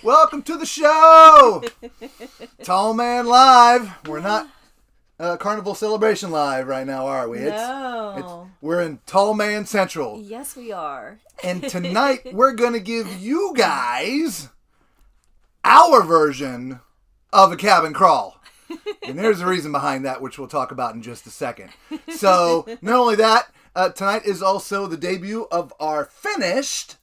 Welcome to the show! Tall Man Live. We're not Carnival Celebration Live right now, are we? We're in Tall Man Central. Yes, we are. And tonight, we're going to give you guys our version of a cabin crawl. And there's a reason behind that, which we'll talk about in just a second. So, not only that, tonight is also the debut of our finished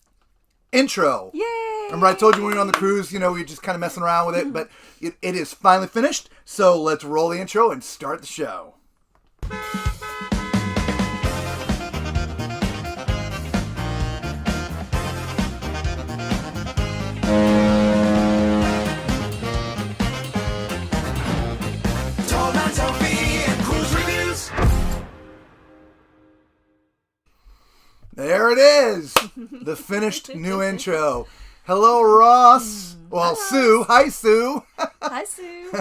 intro. Yay! Remember I told you when we were on the cruise, we were just kind of messing around with it, but it is finally finished. So let's roll the intro and start the show. There it is, the finished new intro. Hello, Ross. Well, Hi, Sue. Ross. Hi, Sue. Hi, Sue.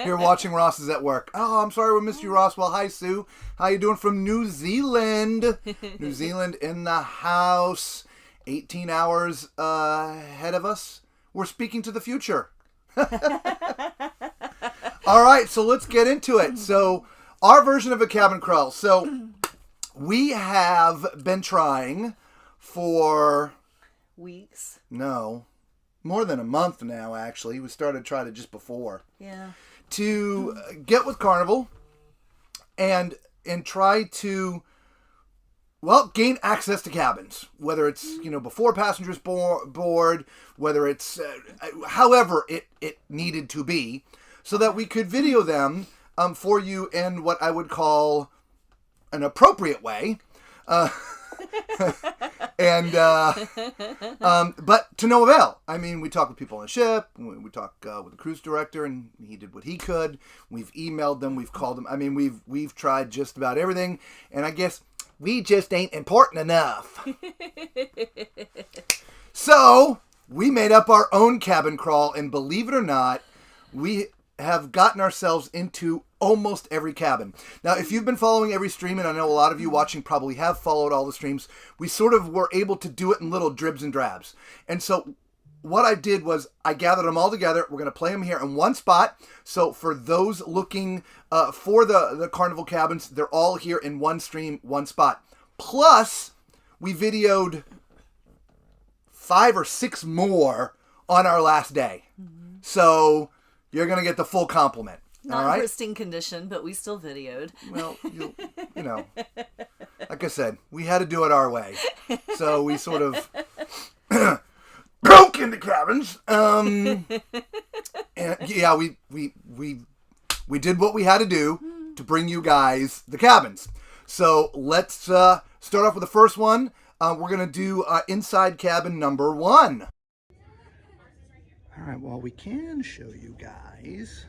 You're watching Ross is at work. Oh, I'm sorry we missed you, Ross. Well, hi, Sue. How you doing from New Zealand? New Zealand in the house. 18 hours ahead of us. We're speaking to the future. All right, so let's get into it. So, our version of a cabin crawl. So, we have been trying for... Weeks. No. More than a month now, actually. We started trying to just before. Yeah. To get with Carnival and try to, well, gain access to cabins. Whether it's, before passengers board, whether it's however it needed to be, so that we could video them for you in what I would call an appropriate way. But to no avail. I mean, we talked with people on the ship. We talked with the cruise director, and he did what he could. We've emailed them. We've called them. I mean, we've tried just about everything, and I guess we just ain't important enough. So we made up our own cabin crawl, and believe it or not, we have gotten ourselves into almost every cabin. Now, if you've been following every stream, and I know a lot of you watching probably have followed all the streams, we sort of were able to do it in little dribs and drabs. And so what I did was I gathered them all together. We're going to play them here in one spot. So for those looking for the Carnival cabins, they're all here in one stream, one spot. Plus, we videoed 5 or 6 more on our last day. Mm-hmm. So you're going to get the full complement. Not all right? in pristine condition, but we still videoed. Well, like I said, we had to do it our way. So we sort of broke into cabins. And yeah, we did what we had to do to bring you guys the cabins. So let's start off with the first one. We're going to do inside cabin number 1. All right, well, we can show you guys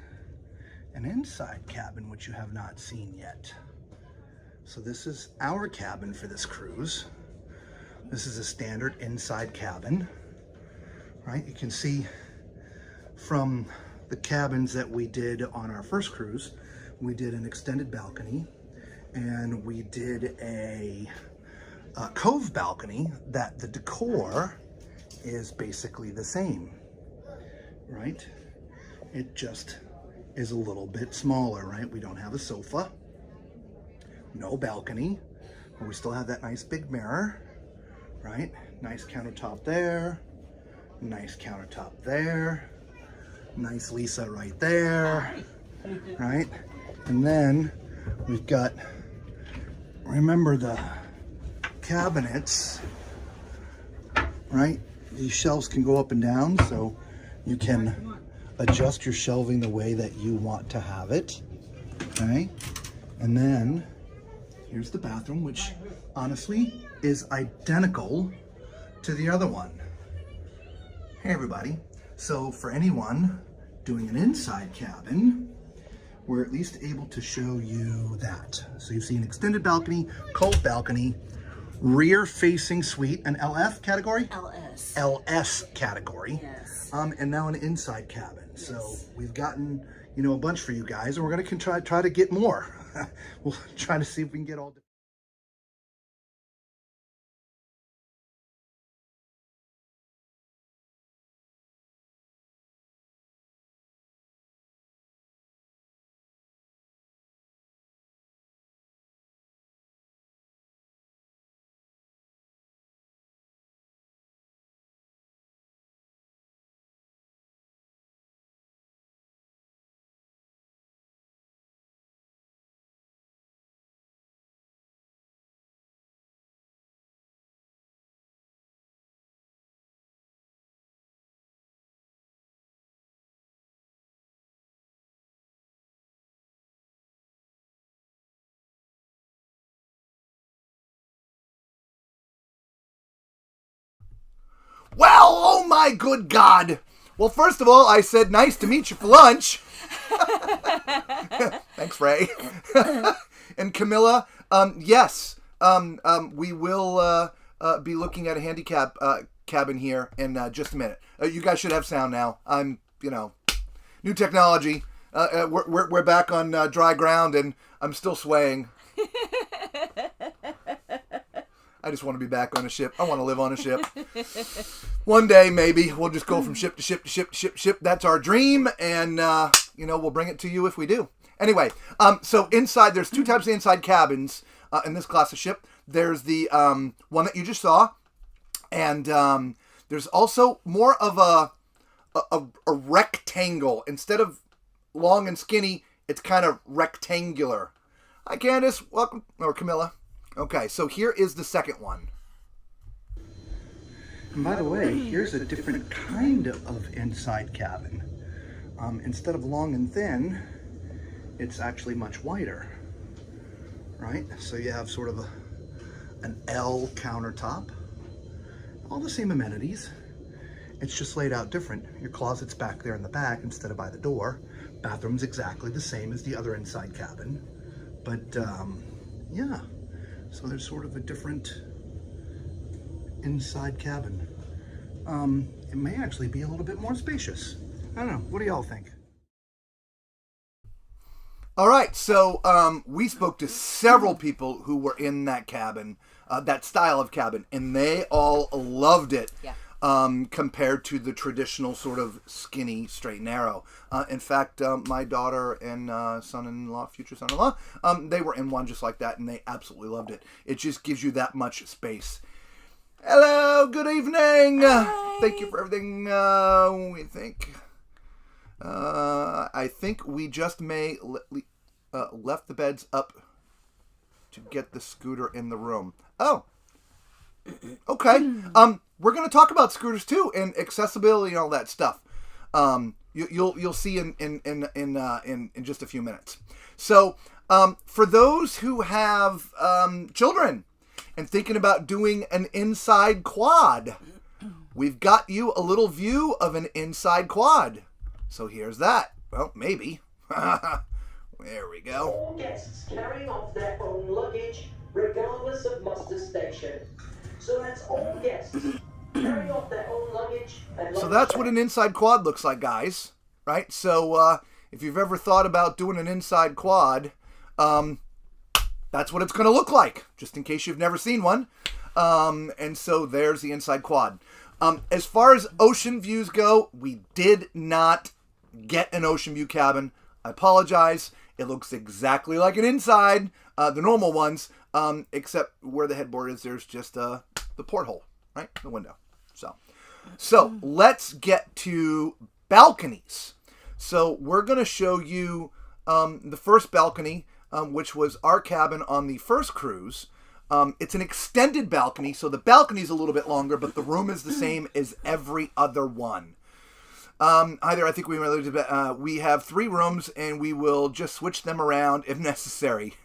an inside cabin, which you have not seen yet. So this is our cabin for this cruise. This is a standard inside cabin, right? You can see from the cabins that we did on our first cruise, we did an extended balcony, and we did a Cove balcony that the decor is basically the same, right? It just is a little bit smaller, right? We don't have a sofa, no balcony, but we still have that nice big mirror, right? Nice countertop there, nice countertop there, nice Lisa right there, right? And then we've got, remember the cabinets, right? These shelves can go up and down, so you can adjust your shelving the way that you want to have it, okay? And then here's the bathroom, which honestly is identical to the other one. Hey everybody, so for anyone doing an inside cabin, we're at least able to show you that. So you see an extended balcony, Cove balcony, rear facing suite, an LF category? LS. LS category. Yes. And now an inside cabin. Yes. So we've gotten, a bunch for you guys, and we're going to try to get more. We'll try to see if we can get all Well, oh my good God. Well, first of all, I said nice to meet you for lunch. Thanks, Ray. And Camilla, yes, we will be looking at a handicap cabin here in just a minute. You guys should have sound now. I'm, new technology. We're back on dry ground, and I'm still swaying. I just want to be back on a ship. I want to live on a ship. One day, maybe, we'll just go from ship to ship to ship to ship to ship. That's our dream, and, we'll bring it to you if we do. Anyway, so inside, there's two types of inside cabins in this class of ship. There's the one that you just saw, and there's also more of a rectangle. Instead of long and skinny, it's kind of rectangular. Hi, Candace. Welcome. Or Camilla. Okay, so here is the second one. And by the way, here's a different kind of inside cabin. Instead of long and thin, it's actually much wider, right? So you have sort of an L countertop, all the same amenities. It's just laid out different. Your closet's back there in the back instead of by the door. Bathroom's exactly the same as the other inside cabin. But yeah, so there's sort of a different inside cabin. It may actually be a little bit more spacious. I don't know. What do y'all think? All right, so we spoke to several people who were in that cabin, that style of cabin, and they all loved it. Yeah. Compared to the traditional sort of skinny, straight, narrow. In fact, my daughter and son-in-law, future son-in-law, they were in one just like that, and they absolutely loved it. It just gives you that much space. Hello, good evening. Hi. Thank you for everything. We think. I think we just left the beds up to get the scooter in the room. Oh. Okay. We're going to talk about scooters too, and accessibility and all that stuff. You'll see in just a few minutes. So, for those who have children and thinking about doing an inside quad, we've got you a little view of an inside quad. So here's that. Well, maybe. There we go. All guests carrying off their own luggage, regardless of muster station. So that's all guests carrying off their own luggage. So that's what an inside quad looks like, guys. Right? So if you've ever thought about doing an inside quad, that's what it's going to look like, just in case you've never seen one. And so there's the inside quad. As far as ocean views go, we did not get an ocean view cabin. I apologize. It looks exactly like an inside, the normal ones, except where the headboard is, there's just the porthole, right? The window. So let's get to balconies. So we're going to show you the first balcony, which was our cabin on the first cruise. It's an extended balcony, so the balcony's a little bit longer, but the room is the same as every other one. I think we have 3 rooms, and we will just switch them around if necessary.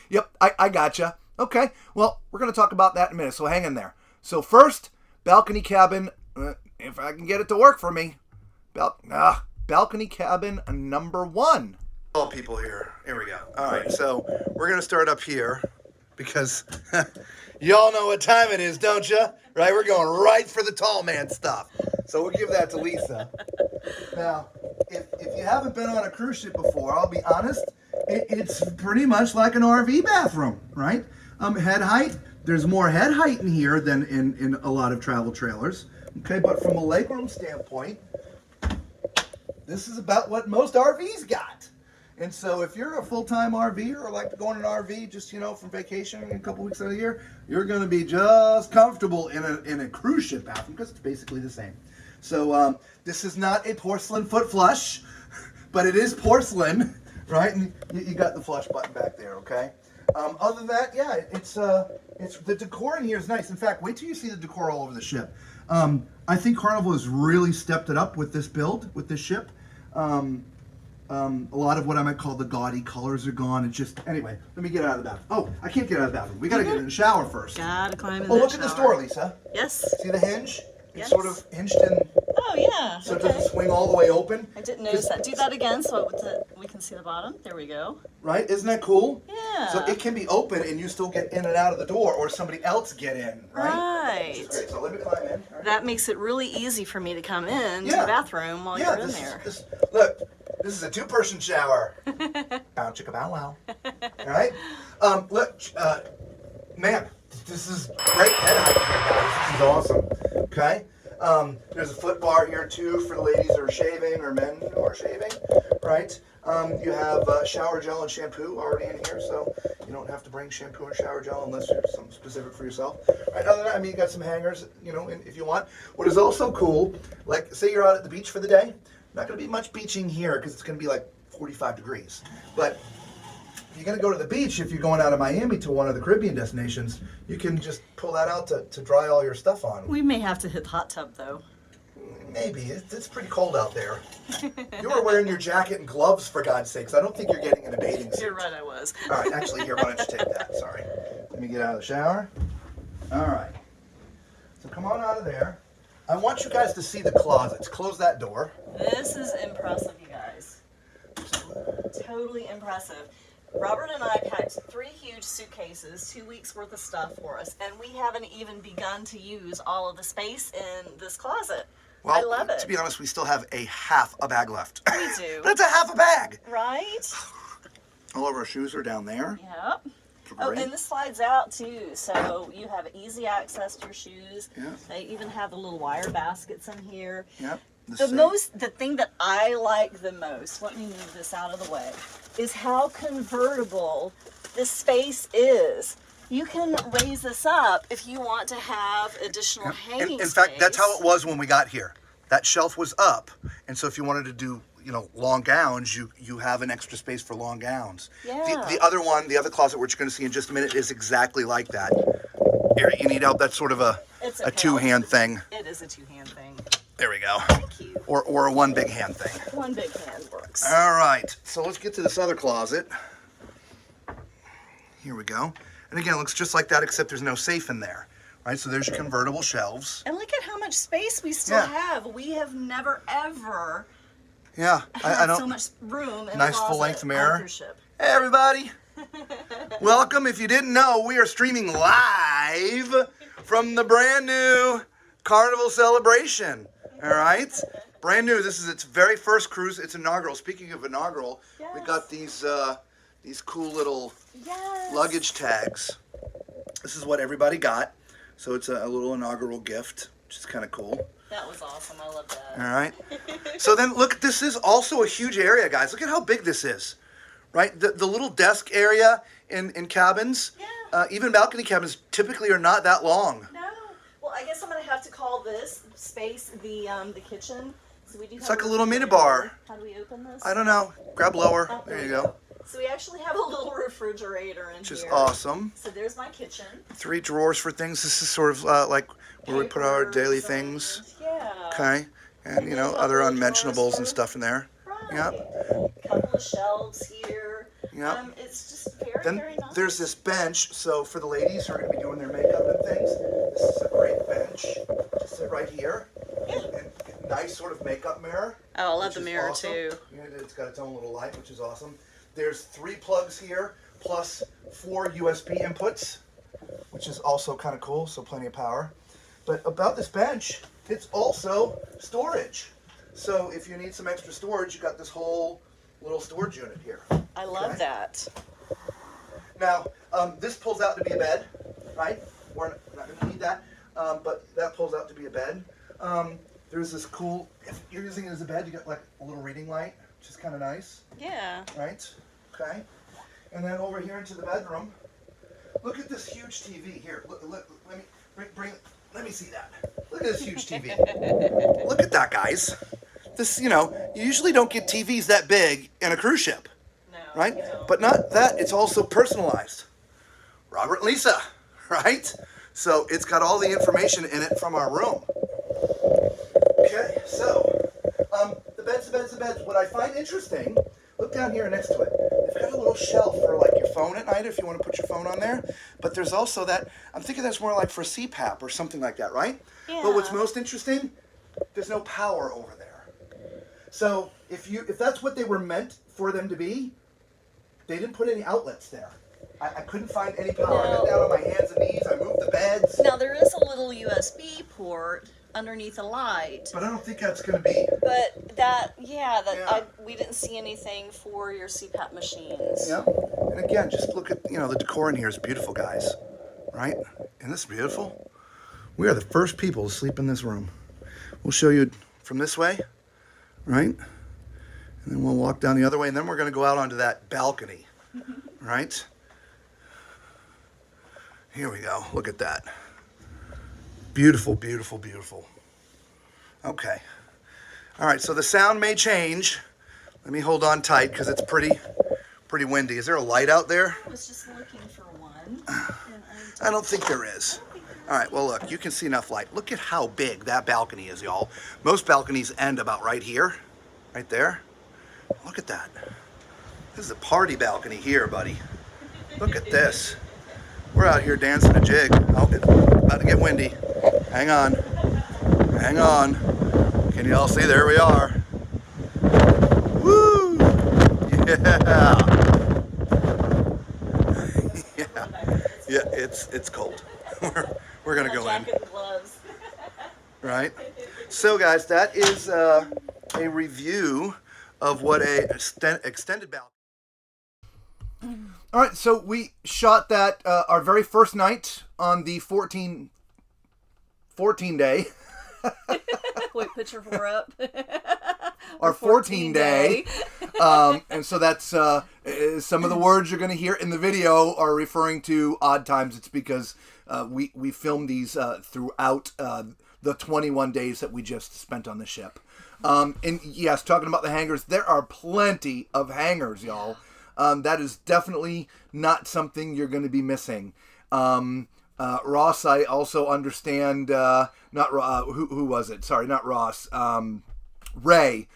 Yep, I gotcha. Okay, well, we're going to talk about that in a minute, so hang in there. So first, balcony cabin, if I can get it to work for me. Balcony cabin number 1. All people here. Here we go. All right, so we're going to start up here because y'all know what time it is, don't you? Right? We're going right for the tall man stuff. So we'll give that to Lisa. Now, if you haven't been on a cruise ship before, I'll be honest, it's pretty much like an RV bathroom, right? Head height, there's more head height in here than in a lot of travel trailers. Okay, but from a legroom standpoint, this is about what most RVs got. And so if you're a full-time RVer or like to go on an RV just, from vacation a couple weeks out of the year, you're going to be just comfortable in a cruise ship bathroom because it's basically the same. So this is not a porcelain foot flush, but it is porcelain, right? And you got the flush button back there, okay? Other than that, yeah, it's the decor in here is nice. In fact, wait till you see the decor all over the ship. I think Carnival has really stepped it up with this build, with this ship. A lot of what I might call the gaudy colors are gone. It's just, anyway, let me get out of the bathroom. Oh, I can't get out of the bathroom. We got to get in the shower first. Gotta climb in Oh, that look at this shower. door, Lisa. Yes. See the hinge? It's sort of hinged in, Oh, yeah. so it Okay. doesn't swing all the way open. I didn't notice that. Do that again so we can see the bottom. There we go. Right? Isn't that cool? Yeah. So it can be open and you still get in and out of the door, or somebody else get in, right? Which is Right. great. So let me climb in. All right. That makes it really easy for me to come in to Yeah. the bathroom while Yeah, you're in this there. look, this is a two-person shower. Bow chicka bow wow. All right. Look, man, this is great head height here, guys. This is awesome. Okay. There's a foot bar here too for the ladies who are shaving or men who are shaving, right? You have shower gel and shampoo already in here, so you don't have to bring shampoo and shower gel unless there's something specific for yourself. Right? Other than that, I mean, you got some hangers, you know, if you want. What is also cool, like, say you're out at the beach for the day. Not going to be much beaching here because it's going to be like 45 degrees, but if you're going to go to the beach, if you're going out of Miami to one of the Caribbean destinations, you can just pull that out to dry all your stuff on. We may have to hit the hot tub though. Maybe. It's pretty cold out there. You were wearing your jacket and gloves, for God's sakes. I don't think you're getting in a bathing suit. You're right, I was. All right, actually, here, why don't you take that? Sorry. Let me get out of the shower. All right. So come on out of there. I want you guys to see the closets. Close that door. This is impressive, you guys. Totally impressive. Robert and I packed 3 huge suitcases, 2 weeks worth of stuff for us, and we haven't even begun to use all of the space in this closet. Well, I love it. to be honest, we still have a half a bag left. We do. That's a half a bag. Right? All of our shoes are down there. Yep. Oh, Great. and this slides out too, so you have easy access to your shoes. Yeah. They even have the little wire baskets in here. Yep. The thing that I like the most, let me move this out of the way, is how convertible this space is. You can raise this up if you want to have additional hanging In fact, that's how it space. was when we got here. That shelf was up, and so if you wanted to do, you know, long gowns, you have an extra space for long gowns. Yeah. The other one, the other closet, which you're going to see in just a minute, is exactly like that. Here, you need help. That's sort of a It's a okay. two-hand thing. It is a two-hand thing. There we go. Thank you. Or a one big hand thing. One big hand works. All right, so let's get to this other closet. Here we go. And again, it looks just like that, except there's no safe in there. Right, so there's your convertible shelves. And look at how much space we still Yeah. have. We have never, ever Yeah, I had don't. so much room in Nice a closet full-length on mirror. a cruise ship. Hey, everybody. Welcome. If you didn't know, we are streaming live from the brand new Carnival Celebration. All right, brand new. This is its very first cruise. It's inaugural. Speaking of inaugural, we Yes. got these cool little Yes. luggage tags. This is what everybody got. So it's a little inaugural gift, which is kind of cool. That was awesome. I love that. All right. So then look, this is also a huge area, guys. Look at how big this is, right? The little desk area in cabins, Yeah. even balcony cabins, typically are not that long. No. Well, I guess I'm gonna have to call this space the kitchen. So we do. It's like a little mini bar. How do we open this? I don't know. Grab lower. Oh, There you go. So we actually have a little refrigerator in Which here. is awesome. So there's my kitchen. 3 drawers for things. This is sort of like where we put our daily Papers things. and- Yeah. Okay. And, you know, Little other drawers unmentionables and for- stuff in there. Right. Yep. Couple of shelves here. Yep. It's just very, Then very nice. there's this bench. So for the ladies who are going to be doing their makeup and things, this is a great bench. Just sit right here. And nice sort of makeup mirror. Oh, I love which the is mirror awesome. too. Yeah, it's got its own little light, which is awesome. There's 3 plugs here, plus 4 USB inputs, which is also kind of cool, so plenty of power. But about this bench, it's also storage. So if you need some extra storage, you got this whole little storage unit here. I love Okay. that. Now, this pulls out to be a bed, right? We're not going to need that, but that pulls out to be a bed. There's this cool, if you're using it as a bed, you get like a little reading light, which is kind of nice, Yeah. right? Okay. And then over here into the bedroom, look at this huge TV here. Look, let me let me see that. Look at this huge TV. Look at that, guys. This, you know, you usually don't get TVs that big in a cruise ship, No. right? you don't. But not that, it's also personalized. Robert and Lisa, right? So it's got all the information in it from our room. Okay, so the beds. What I find interesting, look down here next to it. They've got a little shelf for like your phone at night if you want to put your phone on there. But there's also that, I'm thinking that's more like for CPAP or something like that, right? Yeah. But what's most interesting, there's no power over there. So if that's what they were meant for them to be, they didn't put any outlets there. I couldn't find any power. I got down on my hands and knees. I moved the beds. Now there is a little USB port underneath the light. But I don't think that's going to be... But we didn't see anything for your CPAP machines. Yeah. And again, just look at, the decor in here is beautiful, guys. Right? Isn't this beautiful? We are the first people to sleep in this room. We'll show you from this way, right? And then we'll walk down the other way, and then we're going to go out onto that balcony, right? Here we go. Look at that. Beautiful, beautiful, beautiful. Okay. All right, so the sound may change. Let me hold on tight because it's pretty windy. Is there a light out there? I was just looking for one. I don't think there is. All right, well, look, you can see enough light. Look at how big that balcony is, y'all. Most balconies end about right here, right there. Look at that. This is a party balcony here, buddy. Look at this. We're out here dancing a jig. Oh, it's about to get windy. Hang on. Hang on. Can you all see? There we are. Woo! Yeah. Yeah, it's cold. We're gonna go in. Jacket and gloves. Right. So, guys, that is a review of what a extended balcony. All right, so we shot that our very first night on the 14 day. Wait, put your 4 up. Our 14 day. And so that's some of the words you're going to hear in the video are referring to odd times. It's because we filmed these throughout the 21 days that we just spent on the ship. And yes, talking about the hangars, there are plenty of hangars, y'all. That is definitely not something you're going to be missing. Ross, I also understand, who was it? Sorry, not Ross. Ray.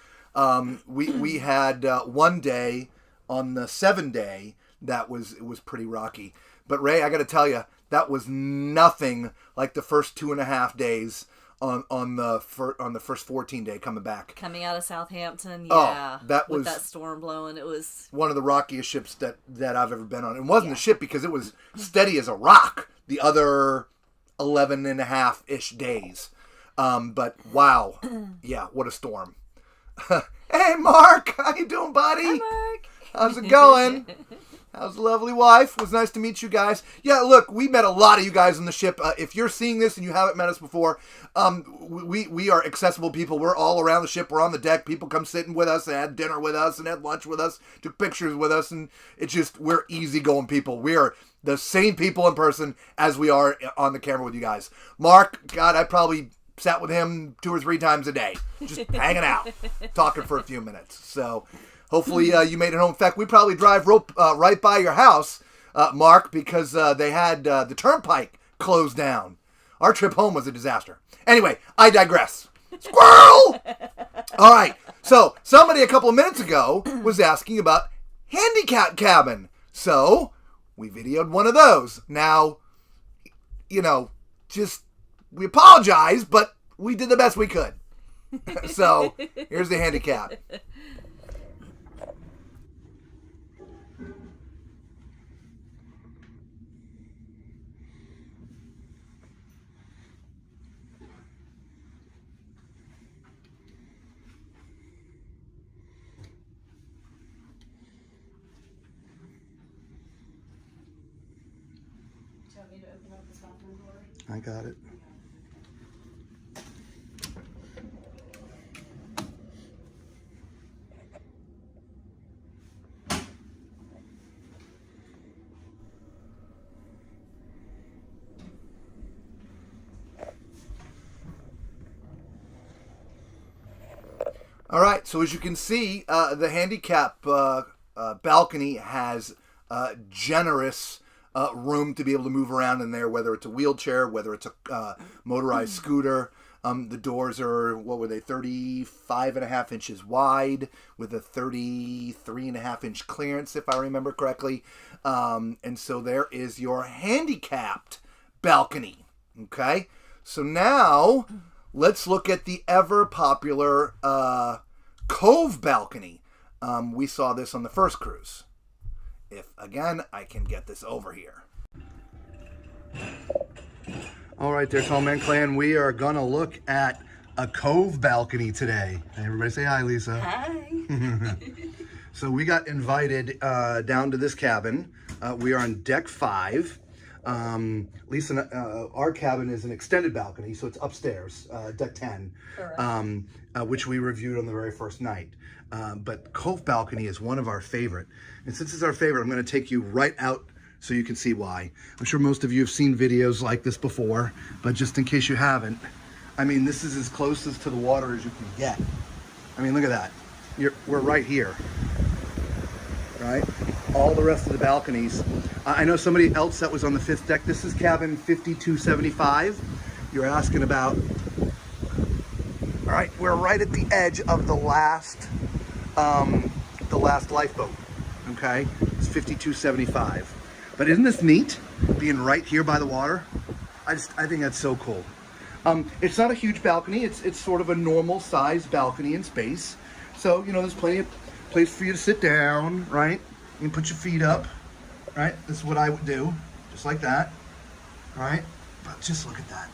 We had one day on the 7 day that it was pretty rocky. But Ray, I got to tell you, that was nothing like the first 2.5 days on the first 14 day coming back. Coming out of Southampton, yeah. Oh, that was with that storm blowing, it was one of the rockiest ships that I've ever been on. It wasn't the ship because it was steady as a rock the other 11.5-ish days. But wow. Yeah, what a storm. Hey, Mark. How you doing, buddy? Hi, Mark. How's it going? How's the lovely wife? It was nice to meet you guys. Yeah, look, we met a lot of you guys on the ship. If you're seeing this and you haven't met us before, we are accessible people. We're all around the ship. We're on the deck. People come sitting with us and had dinner with us and had lunch with us, took pictures with us, and it's just, we're easygoing people. We are the same people in person as we are on the camera with you guys. Mark, God, I probably sat with him 2 or 3 times a day, just hanging out, talking for a few minutes. So hopefully you made it home. In fact, we probably drive right by your house, Mark, because they had the turnpike closed down. Our trip home was a disaster. Anyway, I digress. Squirrel! All right. So somebody a couple of minutes ago was asking about Handicap cabin. So we videoed one of those. Now, we apologize, but we did the best we could. So here's the Handicap. I got it. All right, so as you can see, the Handicap balcony has generous room to be able to move around in there, whether it's a wheelchair, whether it's a motorized scooter. The doors are, what were they, 35.5 inches wide with a 33.5 inch clearance, if I remember correctly. And so there is your handicapped balcony. Okay, so now let's look at the ever popular Cove balcony. We saw this on the first cruise. If, again, I can get this over here. All right there, Tall Man Clan. We are going to look at a Cove balcony today. Everybody say hi, Lisa. Hi. So we got invited down to this cabin. We are on deck 5. Lisa, our cabin is an extended balcony, so it's upstairs, deck 10, which we reviewed on the very first night. But Cove balcony is one of our favorite. And since it's our favorite, I'm going to take you right out so you can see why. I'm sure most of you have seen videos like this before, but just in case you haven't, I mean, this is as close as to the water as you can get. I mean, look at that. We're right here, right? All the rest of the balconies. I know somebody else that was on the 5th deck. This is cabin 5275. You're asking about. All right, we're right at the edge of the last lifeboat. Okay, it's 5275. But isn't this neat? Being right here by the water. I think that's so cool. It's not a huge balcony. It's sort of a normal size balcony in space. So there's plenty of place for you to sit down, right? You can put your feet up, right? This is what I would do, just like that, right? But just look at that.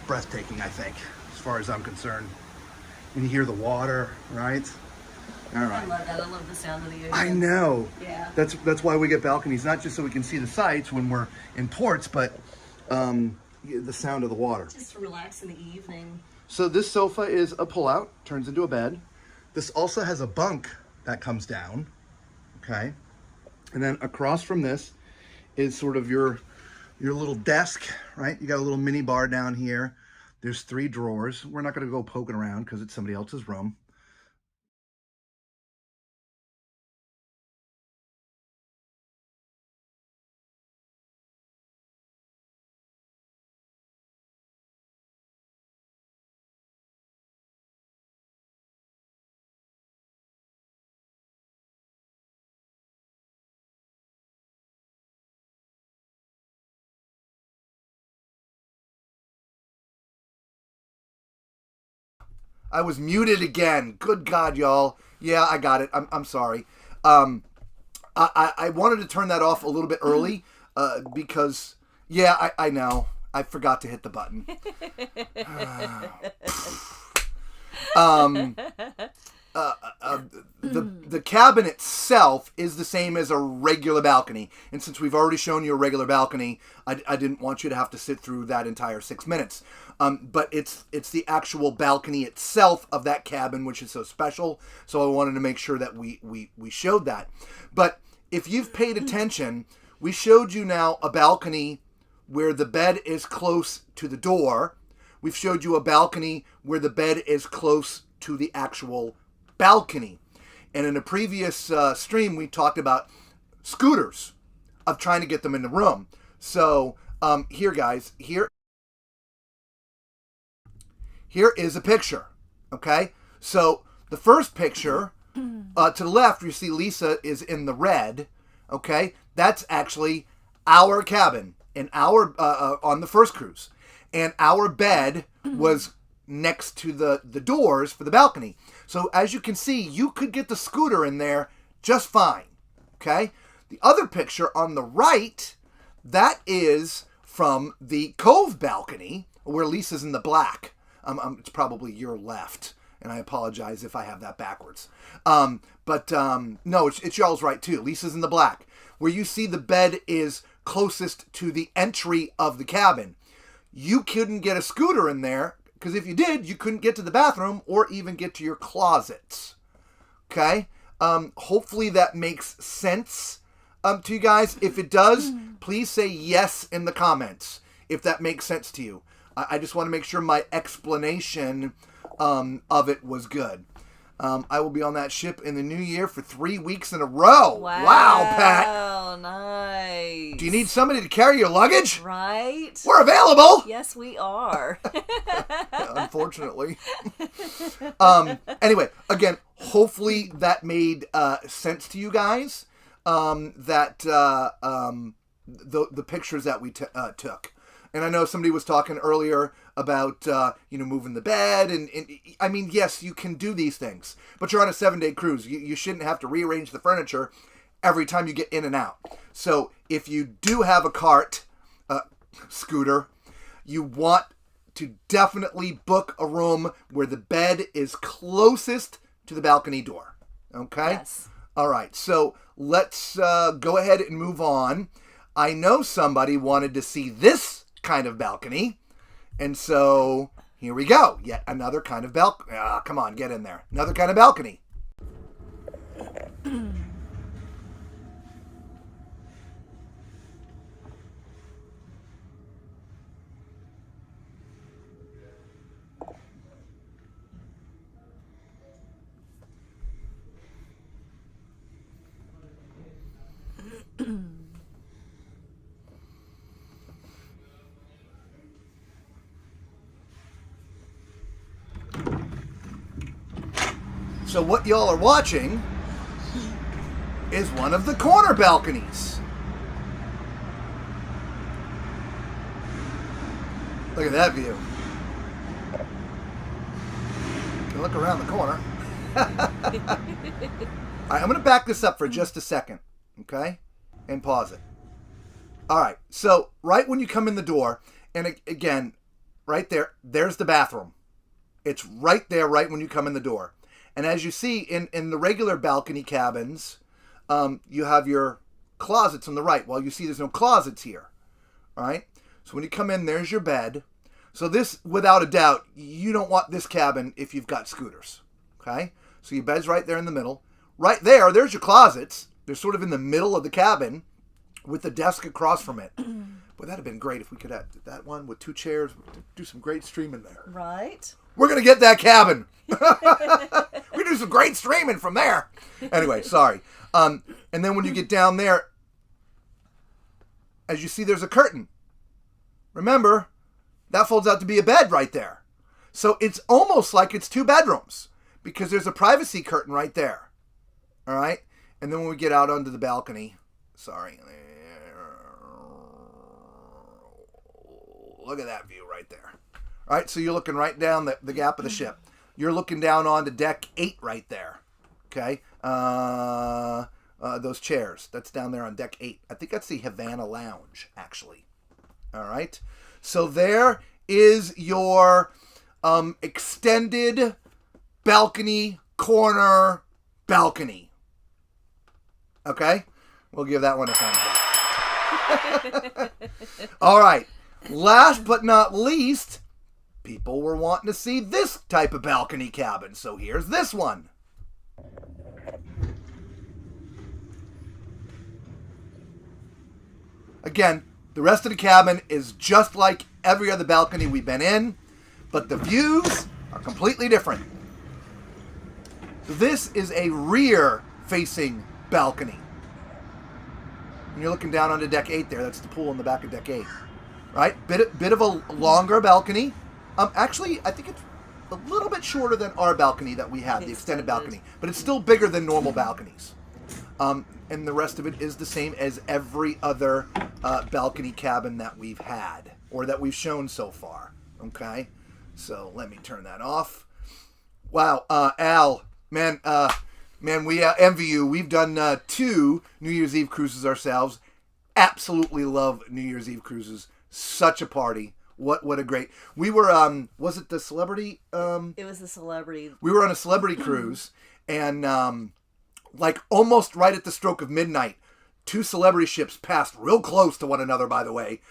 Breathtaking, I think, as far as I'm concerned. And you hear the water, right? All right. I love that. I love the sound of the ocean. I know. Yeah. That's why we get balconies, not just so we can see the sights when we're in ports, but the sound of the water. Just relax in the evening. So this sofa is a pull-out, turns into a bed. This also has a bunk that comes down, okay? And then across from this is sort of your little desk, right? You got a little mini bar down here. There's 3 drawers. We're not going to go poking around because it's somebody else's room. I was muted again. Good God, y'all. Yeah, I got it. I'm sorry. I wanted to turn that off a little bit early because, yeah, I know. I forgot to hit the button. The cabin itself is the same as a regular balcony. And since we've already shown you a regular balcony, I didn't want you to have to sit through that entire 6 minutes. But it's the actual balcony itself of that cabin, which is so special. So I wanted to make sure that we showed that. But if you've paid attention, we showed you now a balcony where the bed is close to the door. We've showed you a balcony where the bed is close to the actual balcony. And in a previous stream, we talked about scooters, of trying to get them in the room. So here, guys, here is a picture, okay? So the first picture, to the left, you see Lisa is in the red, okay? That's actually our cabin in our on the first cruise. And our bed was next to the doors for the balcony. So as you can see, you could get the scooter in there just fine, okay? The other picture on the right, that is from the Cove balcony, where Lisa's in the black. It's probably your left, and I apologize if I have that backwards. No, it's y'all's right too. Lisa's in the black, where you see the bed is closest to the entry of the cabin. You couldn't get a scooter in there, because if you did, you couldn't get to the bathroom or even get to your closets. Okay? Hopefully that makes sense to you guys. If it does, please say yes in the comments if that makes sense to you. I just want to make sure my explanation of it was good. I will be on that ship in the new year for 3 weeks in a row. Wow, Pat. Wow, nice. Do you You need somebody to carry your luggage? Right? We're available. Yes, we are. Unfortunately. Anyway, again, hopefully that made sense to you guys. The pictures that we took. And I know somebody was talking earlier about, moving the bed. And I mean, yes, you can do these things. But you're on a 7-day cruise. You shouldn't have to rearrange the furniture every time you get in and out. So if you do have a cart, scooter, you want to definitely book a room where the bed is closest to the balcony door. Okay? Yes. All right. So let's go ahead and move on. I know somebody wanted to see this kind of balcony. And so here we go. Yet another kind of balcony. Come on, get in there. Another kind of balcony. So what y'all are watching is one of the corner balconies. Look at that view. You look around the corner. All right, I'm going to back this up for just a second, okay? And pause it. All right, so right when you come in the door, and again, right there, there's the bathroom. It's right there, right when you come in the door. And as you see in the regular balcony cabins, you have your closets on the right. Well, you see there's no closets here. All right? So when you come in, there's your bed. So this, without a doubt, you don't want this cabin if you've got scooters. Okay? So your bed's right there in the middle. Right there, there's your closets. They're sort of in the middle of the cabin with the desk across from it. Boy, that'd have been great if we could have that one with 2 chairs. Do some great streaming there. Right? We're going to get that cabin. We do some great streaming from there. Anyway, sorry. And then when you get down there, as you see, there's a curtain. Remember, that folds out to be a bed right there. So it's almost like it's 2 bedrooms because there's a privacy curtain right there. All right? And then when we get out onto the balcony, sorry. Look at that view right there. All right, so you're looking right down the gap of the ship. You're looking down onto deck 8 right there. Okay? Those chairs. That's down there on deck 8. I think that's the Havana Lounge, actually. All right? So there is your extended balcony, corner balcony. Okay? We'll give that one a thumbs up. All right. Last but not least, people were wanting to see this type of balcony cabin, so here's this one. Again, the rest of the cabin is just like every other balcony we've been in, but the views are completely different. This is a rear-facing balcony. And you're looking down onto deck 8 there. That's the pool in the back of deck 8. Right? Bit of a longer balcony. Actually, I think it's a little bit shorter than our balcony that we have, the extended balcony. But it's still bigger than normal balconies. And the rest of it is the same as every other balcony cabin that we've had. Or that we've shown so far. Okay? So, let me turn that off. Wow, Al. Man, we envy you. We've done 2 New Year's Eve cruises ourselves. Absolutely love New Year's Eve cruises. Such a party. What a great... We were, was it the celebrity? It was the celebrity. We were on a celebrity cruise, and like almost right at the stroke of midnight, 2 celebrity ships passed real close to one another, by the way,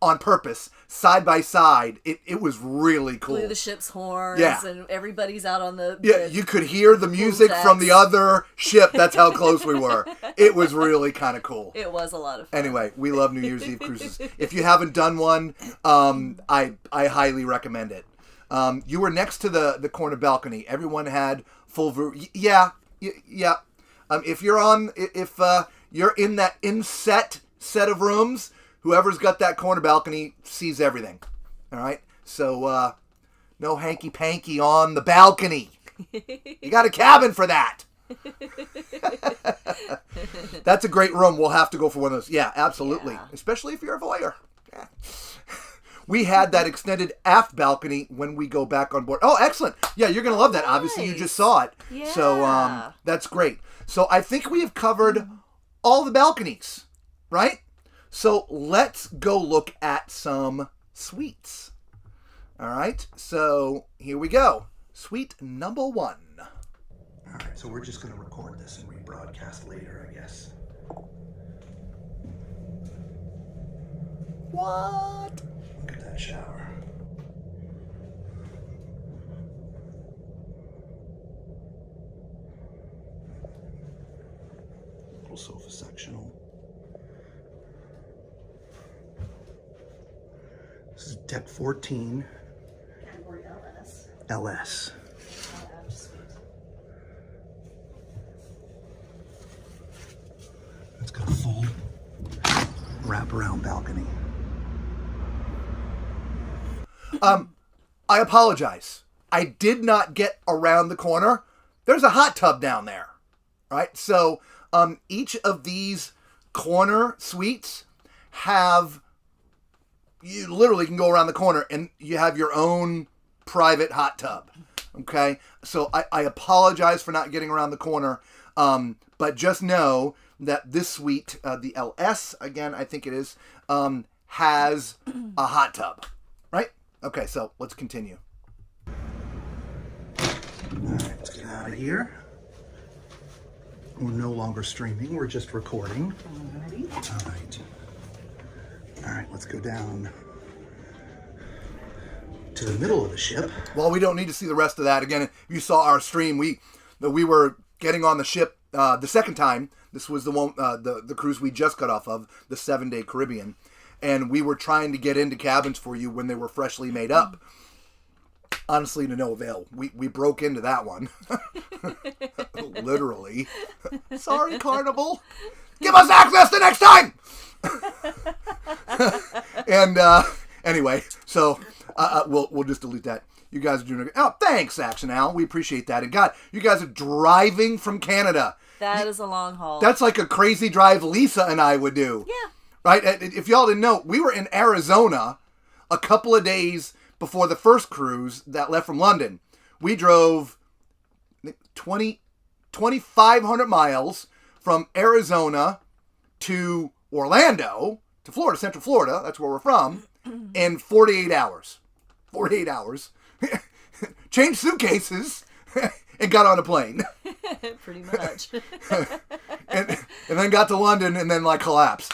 on purpose, side by side. It was really cool. Blew the ship's horns, Yeah. and everybody's out on the... Yeah, you could hear the music from the other ship. That's how close we were. It was really kind of cool. It was a lot of fun. Anyway, we love New Year's Eve cruises. If you haven't done one, I highly recommend it. You were next to the corner balcony. Everyone had full view. Yeah. If you're in that inset set of rooms, whoever's got that corner balcony sees everything. All right? So, no hanky-panky on the balcony. You got a cabin for that. That's a great room. We'll have to go for one of those. Yeah, absolutely. Yeah. Especially if you're a voyeur. Yeah. We had that extended aft balcony when we go back on board. Oh, excellent. Yeah, you're going to love that. Obviously, you just saw it. Yeah. So that's great. So I think we have covered all the balconies, right? So let's go look at some suites. All right. So here we go. Suite number 1. All right, so we're just going to record this and rebroadcast later, I guess. What? Look at that shower. Little sofa sectional. This is deck 14. Category LS. LS. It's got a full wraparound balcony. I apologize. I did not get around the corner. There's a hot tub down there, right? So each of these corner suites have, you literally can go around the corner and you have your own private hot tub. Okay? So I apologize for not getting around the corner. But just know that this suite, the LS, again, I think it is, has a hot tub. Right? Okay, so let's continue. All right, let's get out of here. We're no longer streaming, we're just recording. All right. All right, let's go down to the middle of the ship. Well, we don't need to see the rest of that. Again, if you saw our stream, we were getting on the ship the second time. This was the one, the cruise we just got off of, the 7-day Caribbean. And we were trying to get into cabins for you when they were freshly made up. Honestly, to no avail. We broke into that one. Literally. Sorry, Carnival. Give us access the next time! And anyway, so we'll just delete that. You guys are doing a oh, thanks, Action Al. We appreciate that. And God, you guys are driving from Canada. That is a long haul. That's like a crazy drive Lisa and I would do. Yeah. Right? If y'all didn't know, we were in Arizona a couple of days before the first cruise that left from London. We drove 2,500 miles from Arizona to Orlando, to Florida, Central Florida, that's where we're from, in 48 hours. 48 hours. Changed suitcases and got on a plane. Pretty much. and then got to London and then collapsed.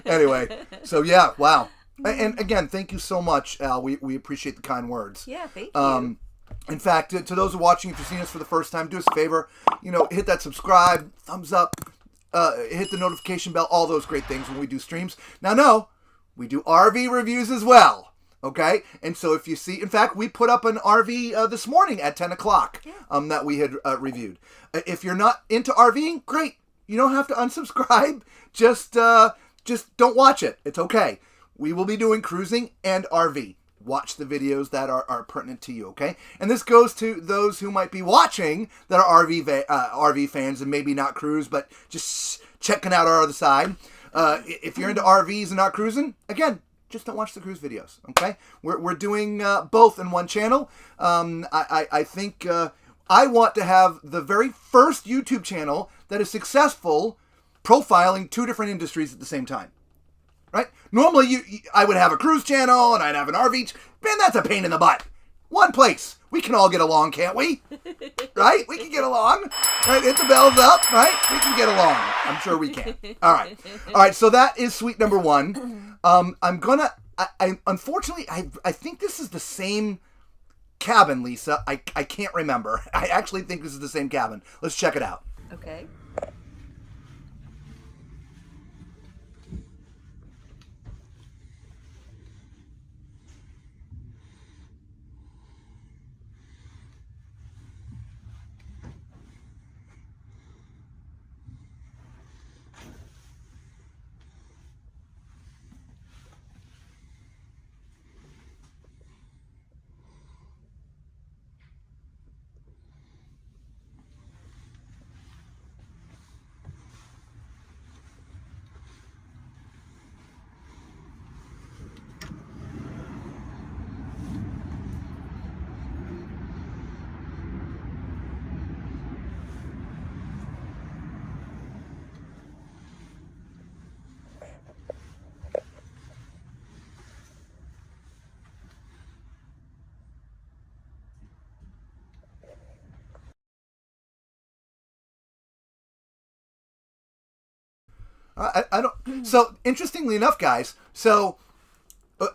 Anyway, so yeah, wow. And again, thank you so much, Al. We appreciate the kind words. Yeah, thank you. In fact, to those who are watching, if you're seeing us for the first time, do us a favor. Hit that subscribe, thumbs up, hit the notification bell, all those great things when we do streams. Now, no, we do RV reviews as well. Okay? And so if you see, in fact, we put up an RV this morning at 10 o'clock that we had reviewed. If you're not into RVing, great. You don't have to unsubscribe. Just don't watch it. It's okay. We will be doing cruising and RV. Watch the videos that are pertinent to you, okay? And this goes to those who might be watching that are RV fans and maybe not cruise, but just checking out our other side. If you're into RVs and not cruising, again, just don't watch the cruise videos, okay? We're doing both in one channel. I think I want to have the very first YouTube channel that is successful profiling two different industries at the same time. Right? Normally, I would have a cruise channel and I'd have an RV. Man, that's a pain in the butt. One place. We can all get along, can't we? Right? We can get along. Right? Hit the bells up. Right? We can get along. I'm sure we can. All right. All right. So that is suite number 1. Unfortunately, I think this is the same cabin, Lisa. I can't remember. I actually think this is the same cabin. Let's check it out. Okay. I don't. So interestingly enough, guys. So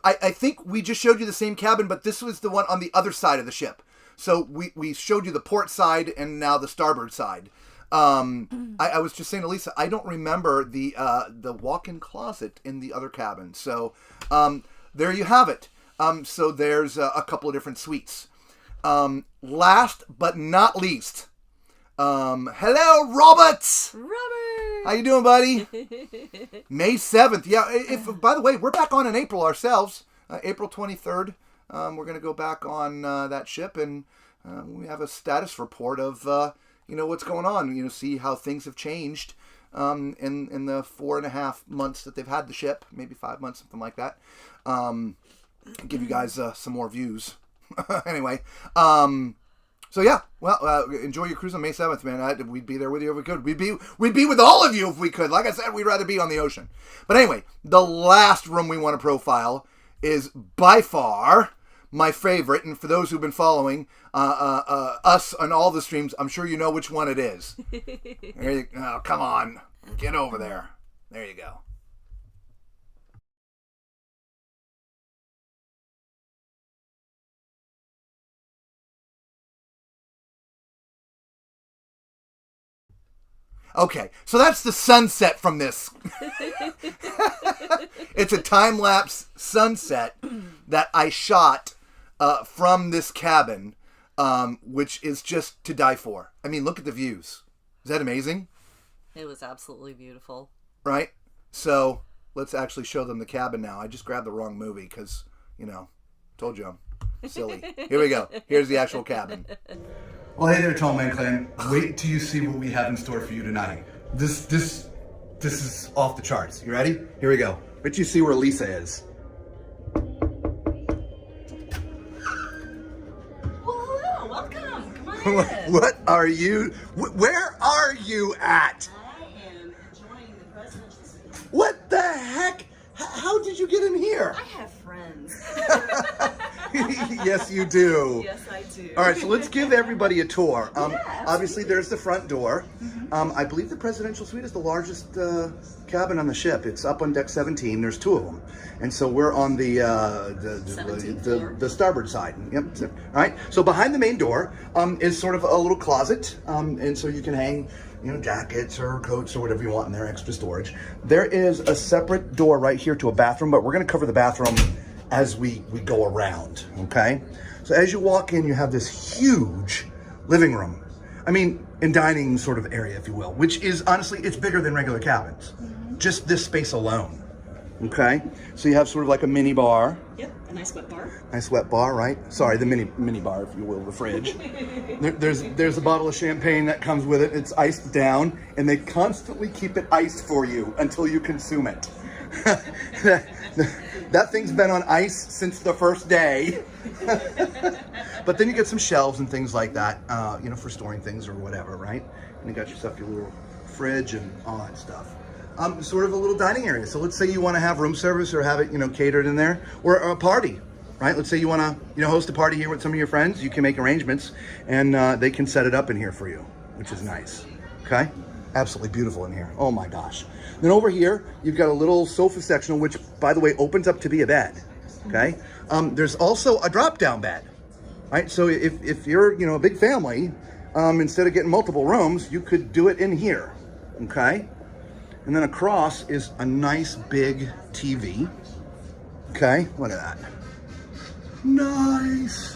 I think we just showed you the same cabin, but this was the one on the other side of the ship. So we showed you the port side and now the starboard side. I was just saying to Lisa, I don't remember the walk-in closet in the other cabin. So there you have it. So there's a couple of different suites. Last but not least, hello, Roberts. Robert, How you doing, buddy? May 7th. Yeah. If by the way, we're back on in April ourselves. April 23rd. We're gonna go back on that ship, and we have a status report of what's going on. See how things have changed in the 4.5 months that they've had the ship, maybe 5 months, something like that. Give you guys some more views. Anyway, so yeah, well, enjoy your cruise on May 7th, man. We'd be there with you if we could. We'd be with all of you if we could. Like I said, we'd rather be on the ocean. But anyway, the last room we want to profile is by far my favorite, and for those who've been following us on all the streams, I'm sure you know which one it is. Oh, come on, get over there. There you go. Okay, so that's the sunset from this. It's a time-lapse sunset that I shot from this cabin, which is just to die for. I mean, look at the views. Is that amazing? it was absolutely beautiful. Right? So, let's actually show them the cabin now. I just grabbed the wrong movie because, told you I'm silly. Here we go. Here's the actual cabin. Well, hey there, Tall Man Clan. Wait till you see what we have in store for you tonight. This is off the charts. You ready? Here we go. Wait till you see where Lisa is. Well, hello, welcome. Come on in. What are you? Where are you at? I am enjoying the presidential suite. What the heck? How did you get in here? I have friends. Yes, you do. Yes, I do. All right, so let's give everybody a tour. Yeah, Obviously, there's the front door. I believe the presidential suite is the largest cabin on the ship. It's up on deck 17. There's 2 of them, and so we're on the 17th floor. the starboard side. Yep. All right. So behind the main door is sort of a little closet, and so you can hang, jackets or coats or whatever you want in there, extra storage. There is a separate door right here to a bathroom, but we're going to cover the bathroom as we go around, okay? So as you walk in, you have this huge living room. I mean, and dining sort of area, if you will, which is, honestly, it's bigger than regular cabins. Just this space alone, okay? So you have sort of like a mini bar. Yep, a nice wet bar. Nice wet bar, right? Sorry, the mini bar, if you will, the fridge. There's a bottle of champagne that comes with it. It's iced down, and they constantly keep it iced for you until you consume it. That thing's been on ice since the first day. But then you get some shelves and things like that, for storing things or whatever, right? And you got yourself your little fridge and all that stuff. Sort of a little dining area. So let's say you want to have room service or have it, catered in there, or a party, right? Let's say you want to, host a party here with some of your friends. You can make arrangements, and they can set it up in here for you, which is nice. Okay? Absolutely beautiful in here. Oh my gosh. Then over here, you've got a little sofa sectional, which, by the way, opens up to be a bed. Okay? There's also a drop-down bed, right? So if you're, a big family, instead of getting multiple rooms, you could do it in here. Okay? And then across is a nice big TV. Okay? Look at that. Nice.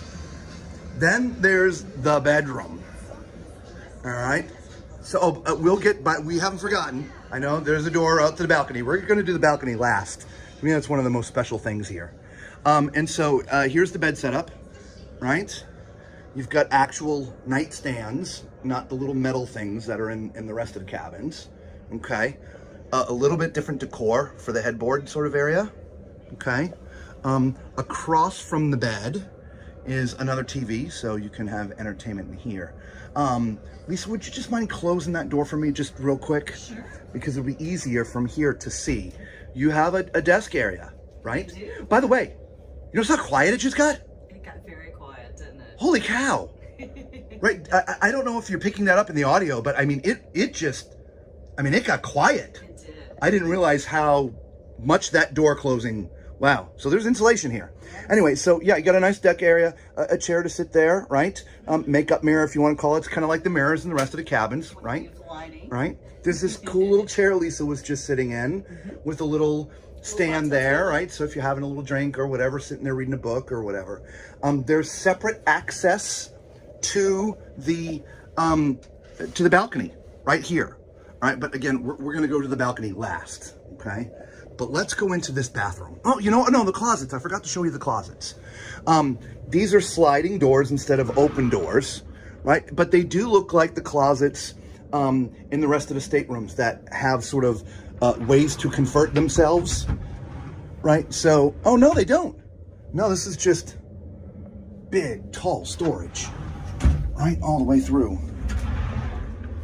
Then there's the bedroom. All right? So we haven't forgotten. I know there's a door out to the balcony. We're going to do the balcony last. I mean, that's one of the most special things here. And so here's the bed setup, right? You've got actual nightstands, not the little metal things that are in the rest of the cabins. Okay. A little bit different decor for the headboard sort of area. Okay. Across from the bed is another TV, so you can have entertainment in here. Lisa, would you just mind closing that door for me just real quick? Sure. Because it'll be easier from here to see. You have a desk area, right? I do. By the way, you notice how quiet it just got? It got very quiet, didn't it? Holy cow. Right, I don't know if you're picking that up in the audio, but I mean, it got quiet. It did. I didn't realize how much that door closing. Wow. So there's insulation here. Anyway, so yeah, you got a nice deck area, a chair to sit there, right? Makeup mirror, if you want to call it. It's kind of like the mirrors in the rest of the cabins, right? Right. There's this cool little chair Lisa was just sitting in with a little stand there, right? So if you're having a little drink or whatever, sitting there reading a book or whatever, there's separate access to the balcony right here. All right, but again, we're going to go to the balcony last, okay? But let's go into this bathroom. Oh, you know what? No, the closets. I forgot to show you the closets. These are sliding doors instead of open doors, right? But they do look like the closets in the rest of the staterooms that have sort of ways to convert themselves, right? So, oh no, they don't. No, this is just big, tall storage, right? All the way through.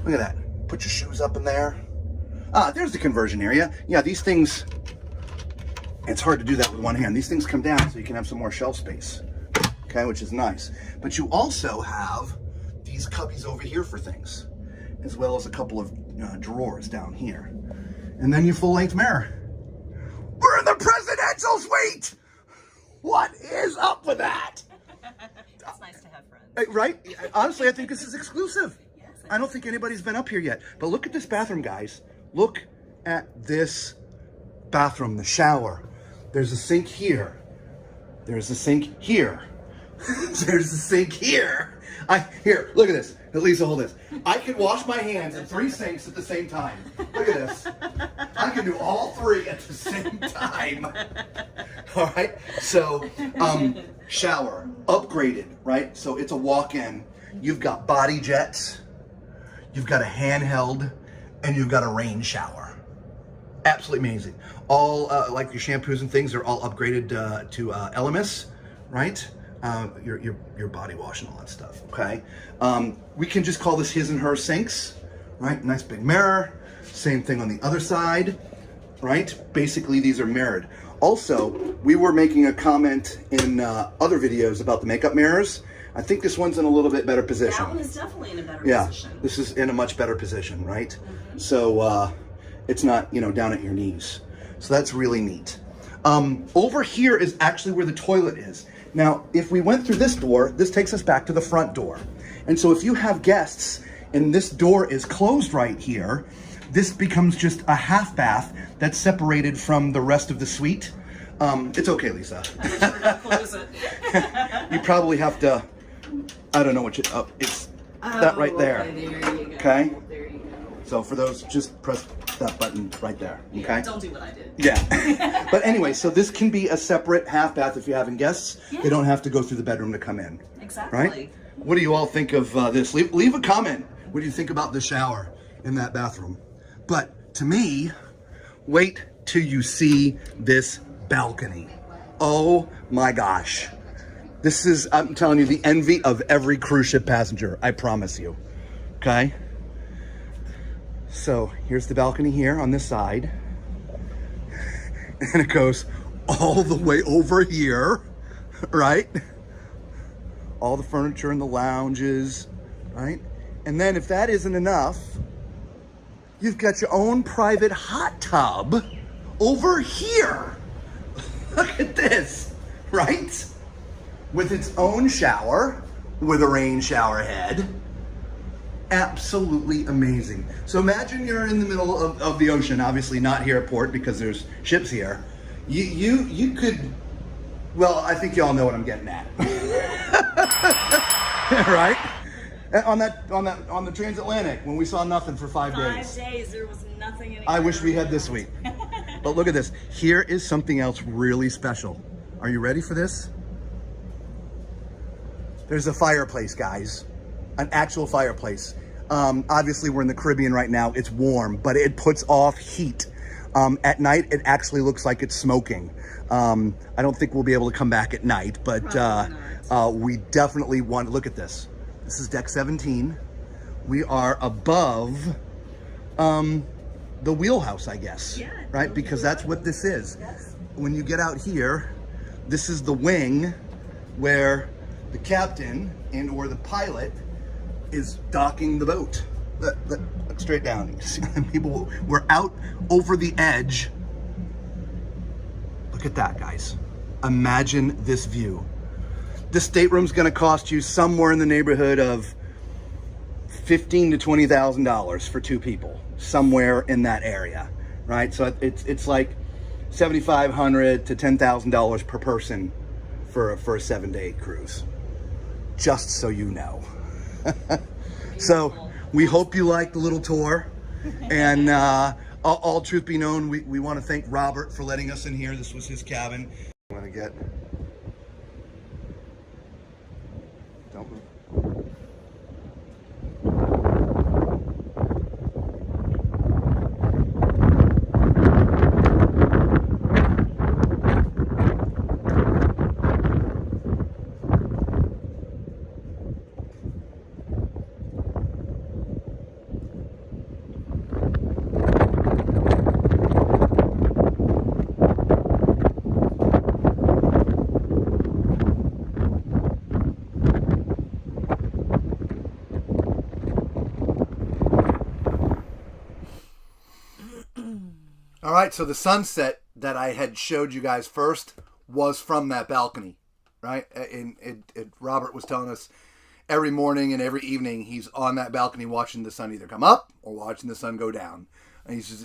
Look at that. Put your shoes up in there. Ah, there's the conversion area. Yeah, these things, it's hard to do that with one hand. These things come down so you can have some more shelf space, okay, which is nice. But you also have these cubbies over here for things, as well as a couple of drawers down here. And then your full-length mirror. We're in the presidential suite! What is up with that? It's nice to have friends. Right? Honestly, I think this is exclusive. I don't think anybody's been up here yet. But look at this bathroom, guys. Look at this bathroom, the shower. There's a sink here. There's a sink here. There's a sink here. Here, look at this. Lisa, hold this. I can wash my hands in 3 sinks at the same time. Look at this. I can do all 3 at the same time. All right. So, shower, upgraded, right? So it's a walk-in. You've got body jets. You've got a handheld, and you've got a rain shower. Absolutely amazing. All like your shampoos and things are all upgraded to LMS, right? Your body wash and all that stuff. Okay. We can just call this his and her sinks, right? Nice big mirror. Same thing on the other side, right? Basically, these are mirrored. Also, we were making a comment in other videos about the makeup mirrors. I think this one's in a little bit better position. That one is definitely in a better position. Yeah, this is in a much better position, right? Mm-hmm. So it's not, down at your knees. So that's really neat. Over here is actually where the toilet is. Now, if we went through this door, this takes us back to the front door. And so if you have guests and this door is closed right here, this becomes just a half bath that's separated from the rest of the suite. It's okay, Lisa. Close it. You probably have to, I don't know what it's that right there. Okay, there you go. Okay? There you go. So for those, just press that button right there, okay? Yeah, don't do what I did. Yeah. But anyway, so this can be a separate half bath if you're having guests. Yeah. They don't have to go through the bedroom to come in. Exactly. Right? What do you all think of this? Leave a comment. What do you think about the shower in that bathroom? But to me, wait till you see this balcony. Oh my gosh. This is, I'm telling you, the envy of every cruise ship passenger. I promise you. Okay? So here's the balcony here on this side. And it goes all the way over here, right? All the furniture in the lounges, right? And then if that isn't enough, you've got your own private hot tub over here. Look at this, right? With its own shower, with a rain shower head. Absolutely amazing. So imagine you're in the middle of the ocean, obviously not here at port because there's ships here. You could, well, I think y'all know what I'm getting at. Right? On the transatlantic when we saw nothing for 5 days. 5 days, there was nothing anywhere. I wish we had this week. But look at this. Here is something else really special. Are you ready for this? There's a fireplace, guys. An actual fireplace. Obviously, we're in the Caribbean right now. It's warm, but it puts off heat. At night, it actually looks like it's smoking. I don't think we'll be able to come back at night, but we definitely want to look at this. This is deck 17. We are above the wheelhouse, I guess, yeah, right? Because that's what this is. Yes. When you get out here, this is the wing where the captain and or the pilot is docking the boat. Look straight down. People, we're out over the edge. Look at that, guys. Imagine this view. This stateroom's going to cost you somewhere in the neighborhood of $15,000 to $20,000 for 2 people, somewhere in that area, right? So it's like $7,500 to $10,000 per person for a 7-day cruise. Just so you know. So we hope you liked the little tour, and all truth be known, we want to thank Robert for letting us in here. This was his cabin. I'm gonna get. Don't move. All right, so the sunset that I had showed you guys first was from that balcony, right? And Robert was telling us every morning and every evening he's on that balcony watching the sun either come up or watching the sun go down. And he says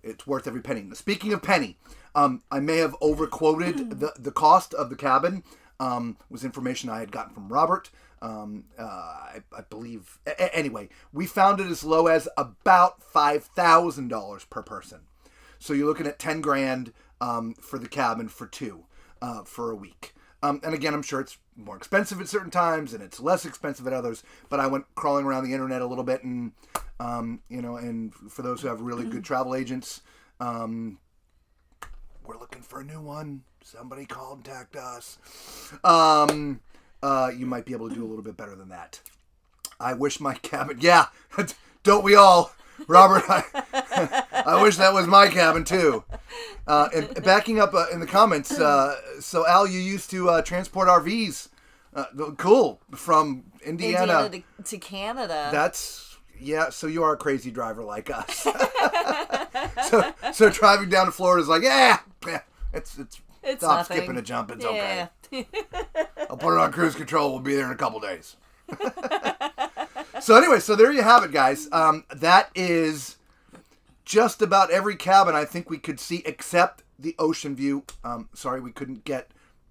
it's worth every penny. Now, speaking of penny, I may have overquoted the cost of the cabin. Was information I had gotten from Robert. I believe. Anyway, we found it as low as about $5,000 per person. So you're looking at $10,000 for the cabin for 2 for a week. And again, I'm sure it's more expensive at certain times and it's less expensive at others. But I went crawling around the internet a little bit, and and for those who have really good travel agents, we're looking for a new one. Somebody contact us. You might be able to do a little bit better than that. I wish my cabin... Yeah, don't we all? Robert, I wish that was my cabin too. And backing up in the comments, so Al, you used to transport RVs. Cool. From Indiana to Canada. That's... Yeah, so you are a crazy driver like us. so driving down to Florida is like, yeah, it's stop, nothing. Skip, and a jump. It's okay. I'll put it on cruise control. We'll be there in a couple days. So anyway, so there you have it, guys. That is just about every cabin I think we could see except the ocean view. Sorry, we couldn't get...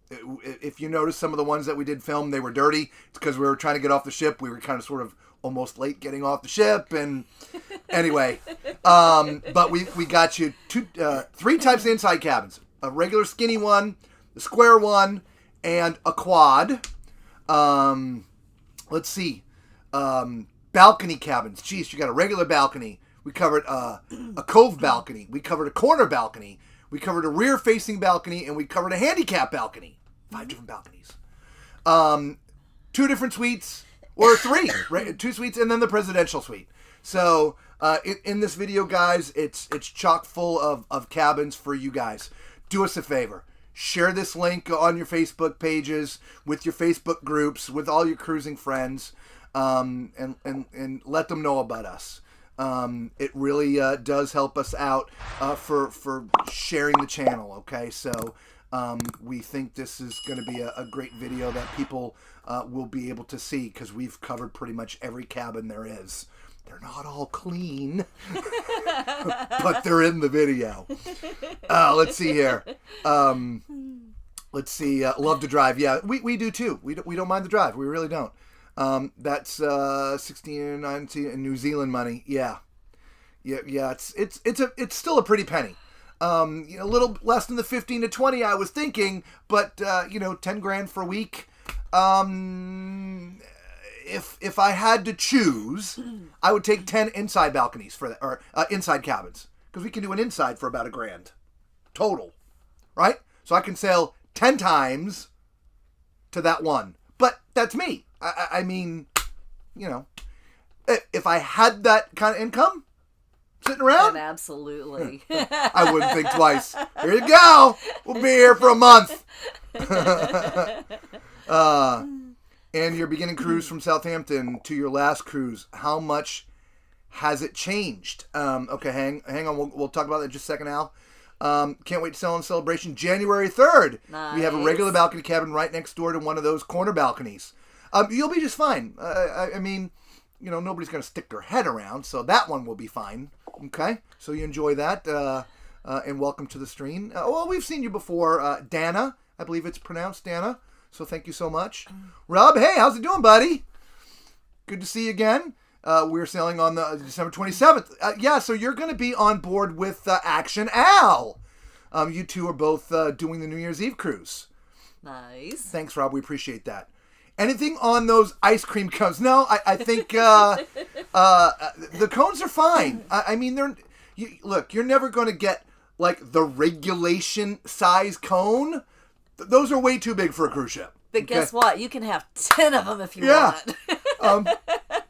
If you notice some of the ones that we did film, they were dirty. It's because we were trying to get off the ship. We were kind of sort of almost late getting off the ship. And anyway, but we got you 3 types of inside cabins. A regular skinny one, the square one, and a quad. Let's see. Balcony cabins. Jeez, you got a regular balcony. We covered a cove balcony. We covered a corner balcony. We covered a rear-facing balcony, and we covered a handicap balcony. 5 different balconies. 2 different suites, or 3. Right? 2 suites, and then the presidential suite. So in this video, guys, it's chock full of cabins for you guys. Do us a favor. Share this link on your Facebook pages, with your Facebook groups, with all your cruising friends, and let them know about us. It really does help us out for sharing the channel, okay? So we think this is going to be a great video that people will be able to see, because we've covered pretty much every cabin there is. They're not all clean, but they're in the video. Let's see here. Let's see. Love to drive. Yeah, we do too. We don't mind the drive. We really don't. That's 16, 19 in New Zealand money. Yeah. It's still a pretty penny. A little less than the 15 to 20 I was thinking, but $10,000 for a week. If I had to choose, I would take 10 inside balconies for that, or inside cabins, because we can do an inside for about $1,000 total, right? So I can sail 10 times to that one. But that's me. I mean, if I had that kind of income sitting around, And absolutely. I wouldn't think twice. Here you go. We'll be here for a month. And your beginning cruise from Southampton to your last cruise, how much has it changed? Okay, hang on. We'll talk about that in just a second, Al. Can't wait to sail on Celebration January 3rd. Nice. We have a regular balcony cabin right next door to one of those corner balconies. You'll be just fine. I mean, nobody's going to stick their head around, so that one will be fine. Okay? So you enjoy that, and welcome to the stream. Well, we've seen you before. Dana, I believe it's pronounced Dana, so thank you so much. Rob, hey, how's it doing, buddy? Good to see you again. We're sailing on the December 27th. So you're going to be on board with Action Al. You two are both doing the New Year's Eve cruise. Nice. Thanks, Rob. We appreciate that. Anything on those ice cream cones? No, I think the cones are fine. I mean, you're never going to get like the regulation size cone. Those are way too big for a cruise ship. But guess what? You can have 10 of them if you want.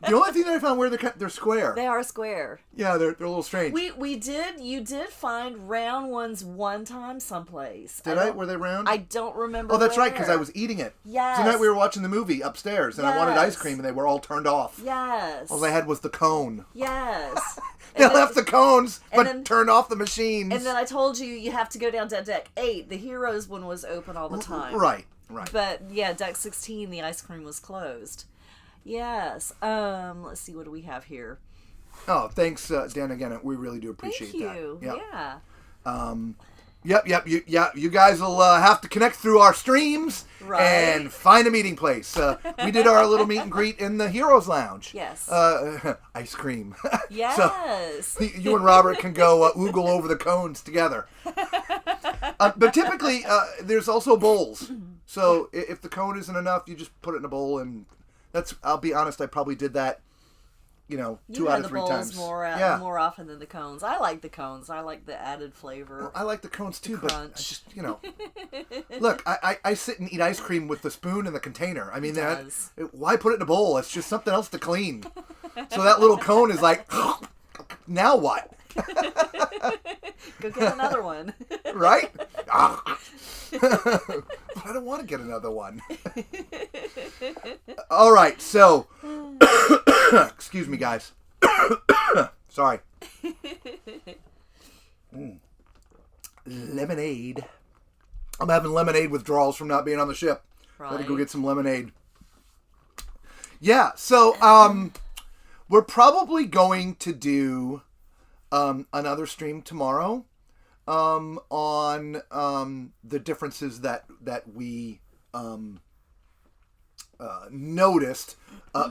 The only thing that I found where they're square. They are square. Yeah, they're a little strange. You did find round ones one time someplace. Did I? Were they round? I don't remember. Oh, that's where. right, because I was eating it. Yes. Tonight we were watching the movie upstairs, and I wanted ice cream, and they were all turned off. Yes. All I had was the cone. Yes. They left the cones, but turned off the machines. And then I told you have to go down to deck 8. The Heroes one was open all the time. Right. But yeah, deck 16, the ice cream was closed. Yes. Let's see, what do we have here? Oh, thanks, Dan. Again, we really do appreciate that. Thank you. Yep. Yeah. Yep. You guys will have to connect through our streams and find a meeting place. We did our little meet and greet in the Heroes Lounge. Yes. Ice cream. Yes. So you and Robert can go oogle over the cones together. But typically, there's also bowls. So if the cone isn't enough, you just put it in a bowl, and I'll be honest, I probably did that. 2 out of 3 times. More often than the cones. I like the cones. I like the added flavor. Well, I like the cones too, but I just, look, I sit and eat ice cream with the spoon and the container. I mean, why put it in a bowl? It's just something else to clean. So that little cone is like, now what? Go get another one. Right? But I don't want to get another one. All right, so excuse me, guys. Sorry. Lemonade. I'm having lemonade withdrawals from not being on the ship. Right. Gotta go get some lemonade. Yeah, so we're probably going to do another stream tomorrow on the differences that we noticed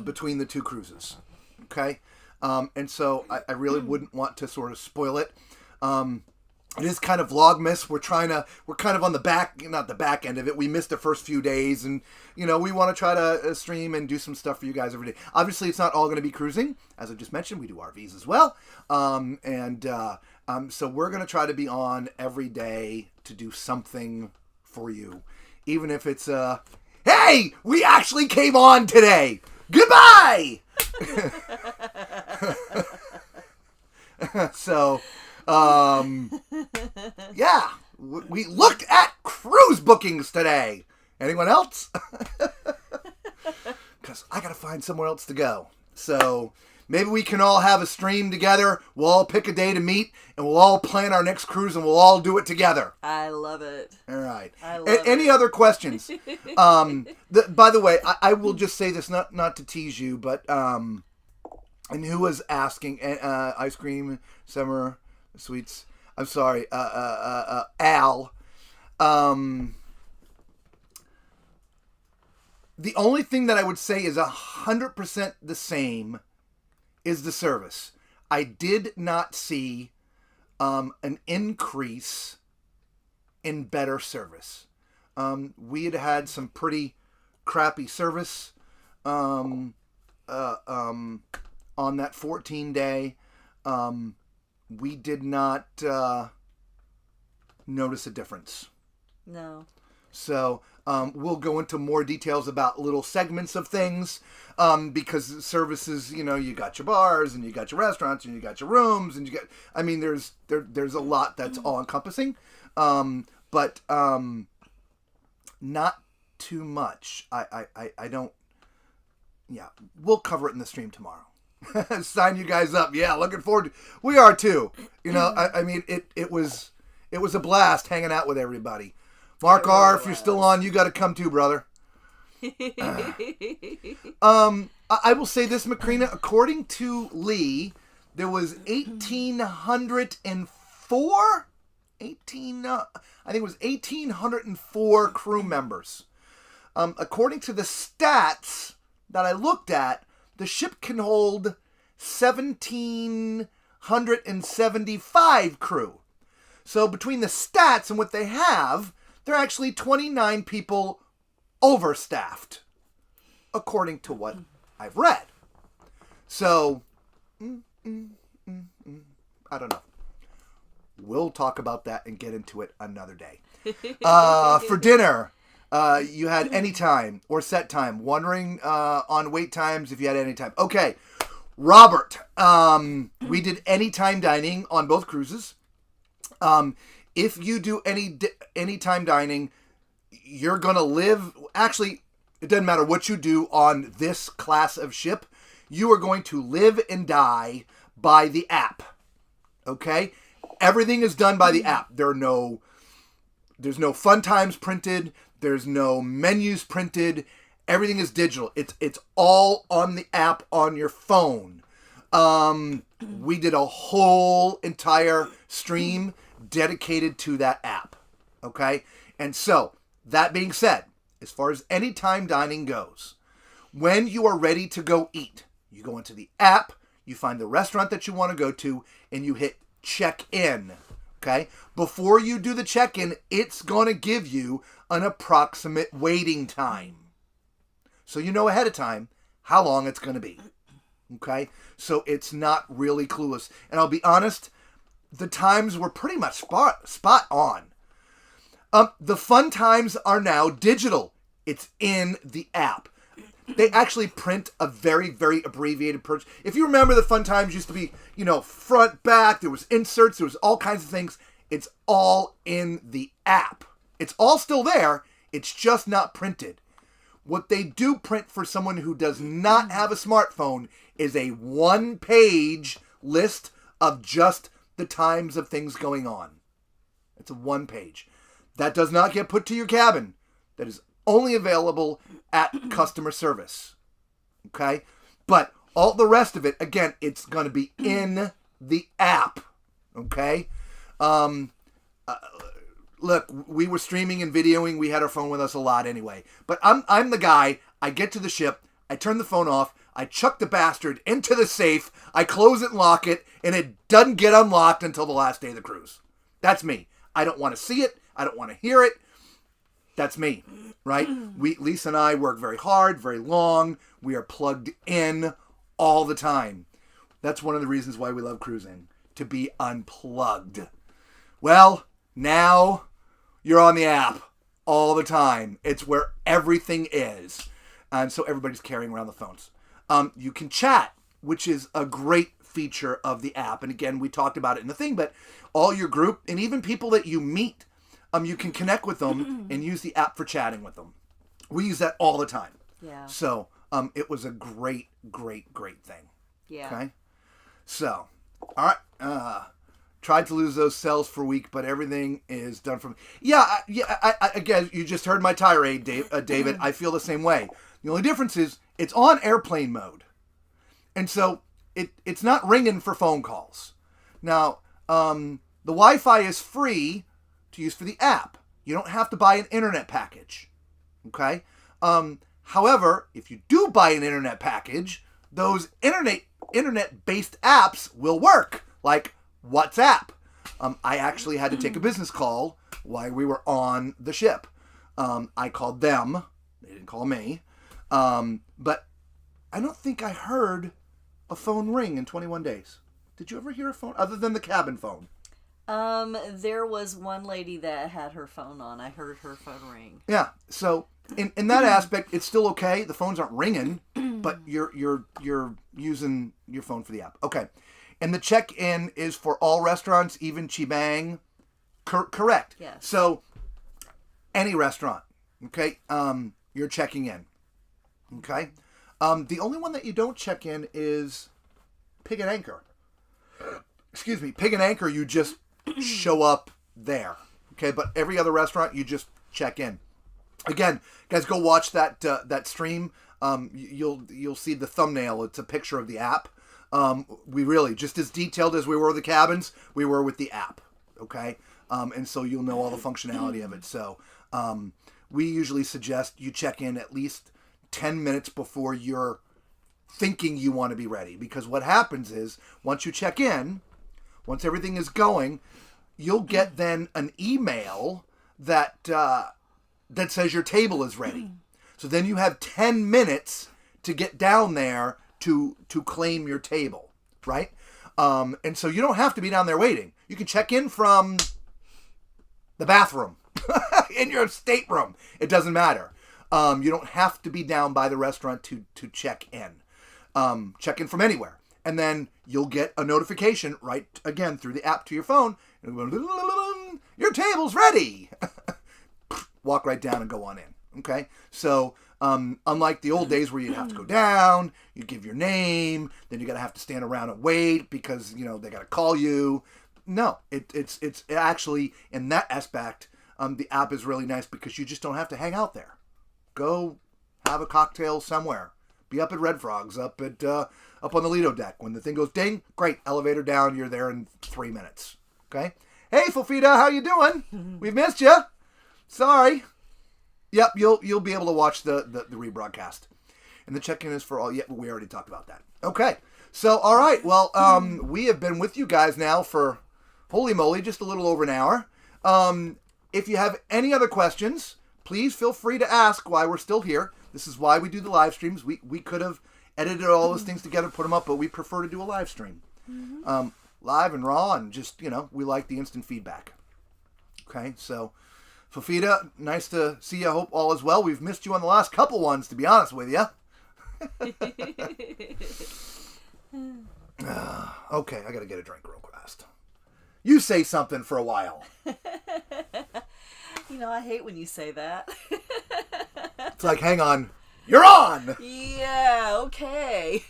between the two cruises. Okay? And so I really wouldn't want to sort of spoil it. It is kind of Vlogmas. We're kind of on not the back end of it. We missed the first few days, and we want to try to stream and do some stuff for you guys every day. Obviously, it's not all going to be cruising, as I just mentioned. We do RVs as well, so we're going to try to be on every day to do something for you, even if it's hey, we actually came on today. Goodbye. So. Yeah, we looked at cruise bookings today. Anyone else? Because I gotta find somewhere else to go. So maybe we can all have a stream together. We'll all pick a day to meet, and we'll all plan our next cruise, and we'll all do it together. I love it. All right. Any other questions? By the way, I will just say this, not to tease you, but and who was asking? Ice cream, summer. Sweets. I'm sorry, Al. The only thing that I would say is 100% the same is the service. I did not see an increase in better service. We had some pretty crappy service on that 14-day. We did not notice a difference. No. So we'll go into more details about little segments of things because services, you got your bars and you got your restaurants and you got your rooms and there's a lot that's all encompassing, but not too much. I don't. Yeah, we'll cover it in the stream tomorrow. Sign you guys up. Yeah, looking forward to. We are too. You know, I mean, it was a blast hanging out with everybody. Mark R, if you're still on, you got to come too, brother. I will say this, Macrina. According to Lee, there was 1,804. I think it was 1,804 crew members. According to the stats that I looked at, the ship can hold 1,775 crew. So between the stats and what they have, they're actually 29 people overstaffed, according to what I've read. So, I don't know. We'll talk about that and get into it another day. For dinner, you had any time or set time. Wondering on wait times if you had any time. Okay, Robert, we did anytime dining on both cruises. If you do anytime dining, you're going to live... Actually, it doesn't matter what you do on this class of ship. You are going to live and die by the app. Okay? Everything is done by the app. There's no fun times printed. There's no menus printed. Everything is digital. It's all on the app on your phone. We did a whole entire stream dedicated to that app. Okay? And so, that being said, as far as anytime dining goes, when you are ready to go eat, you go into the app, you find the restaurant that you want to go to, and you hit check-in. Okay? Before you do the check-in, it's going to give you an approximate waiting time. So you know ahead of time how long it's going to be. Okay? So it's not really clueless. And I'll be honest, the times were pretty much spot on. The fun times are now digital. It's in the app. They actually print a very, very abbreviated purchase. If you remember, the fun times used to be, front, back, there was inserts, there was all kinds of things. It's all in the app. It's all still there. It's just not printed. What they do print for someone who does not have a smartphone is a one-page list of just the times of things going on. It's a one page. That does not get put to your cabin. That is only available at customer service. Okay? But all the rest of it, again, it's going to be in the app. Okay? Look, we were streaming and videoing. We had our phone with us a lot anyway. But I'm the guy. I get to the ship. I turn the phone off. I chuck the bastard into the safe. I close it and lock it. And it doesn't get unlocked until the last day of the cruise. That's me. I don't want to see it. I don't want to hear it. That's me, right? Lisa and I work very hard, very long. We are plugged in all the time. That's one of the reasons why we love cruising, to be unplugged. Well, now you're on the app all the time. It's where everything is. And so everybody's carrying around the phones. You can chat, which is a great feature of the app. And again, we talked about it in the thing, but all your group and even people that you meet, you can connect with them and use the app for chatting with them. We use that all the time. Yeah. So it was a great, great, great thing. Yeah. Okay. So, all right. Tried to lose those cells for a week, but everything is done for me. I again, you just heard my tirade, David. I feel the same way. The only difference is it's on airplane mode, and so it's not ringing for phone calls. Now, the Wi-Fi is free to use for the app. You don't have to buy an internet package. Okay? However, if you do buy an internet package, those internet-based apps will work, like WhatsApp. I actually had to take a business call while we were on the ship. I called them. They didn't call me. But I don't think I heard a phone ring in 21 days. Did you ever hear a phone other than the cabin phone? There was one lady that had her phone on. I heard her phone ring. Yeah. So in that aspect, it's still okay. The phones aren't ringing, but you're using your phone for the app. Okay. And the check-in is for all restaurants, even Chibang. Correct. Yes. So any restaurant, okay, you're checking in. Okay. The only one that you don't check in is Pig and Anchor. Excuse me, Pig and Anchor, you just show up there. Okay, but every other restaurant, you just check in. Again, guys, go watch that stream. You'll see the thumbnail. It's a picture of the app. We really, just as detailed as we were with the cabins, we were with the app. Okay, and so you'll know all the functionality of it. So we usually suggest you check in at least 10 minutes before you're thinking you want to be ready. Because what happens is, once you check in, once everything is going, you'll get then an email that says your table is ready. So then you have 10 minutes to get down there to claim your table, right? And so you don't have to be down there waiting. You can check in from the bathroom, in your stateroom. It doesn't matter. You don't have to be down by the restaurant to check in. Check in from anywhere. And then you'll get a notification right again through the app to your phone. Your table's ready. Walk right down and go on in. Okay? So, unlike the old days where you'd have to go down, you give your name, then you're going to have to stand around and wait because, they got to call you. No, it's actually, in that aspect, the app is really nice because you just don't have to hang out there. Go have a cocktail somewhere. Be up at Red Frogs, up on the Lido deck. When the thing goes ding, great, elevator down, you're there in 3 minutes. Okay? Hey, Fulfita, how you doing? We've missed you. Sorry. Yep, you'll be able to watch the rebroadcast. And the check-in is for all. Yeah, we already talked about that. Okay. So, all right. Well, we have been with you guys now for, holy moly, just a little over an hour. If you have any other questions, please feel free to ask while we're still here. This is why we do the live streams. We could have edited all those things together, put them up, but we prefer to do a live stream. Live and raw, and just, we like the instant feedback. Okay, so, Fafita, nice to see you. I hope all is well. We've missed you on the last couple ones, to be honest with you. Okay, I gotta get a drink real fast. You say something for a while. I hate when you say that. It's like, hang on. You're on! Yeah, okay.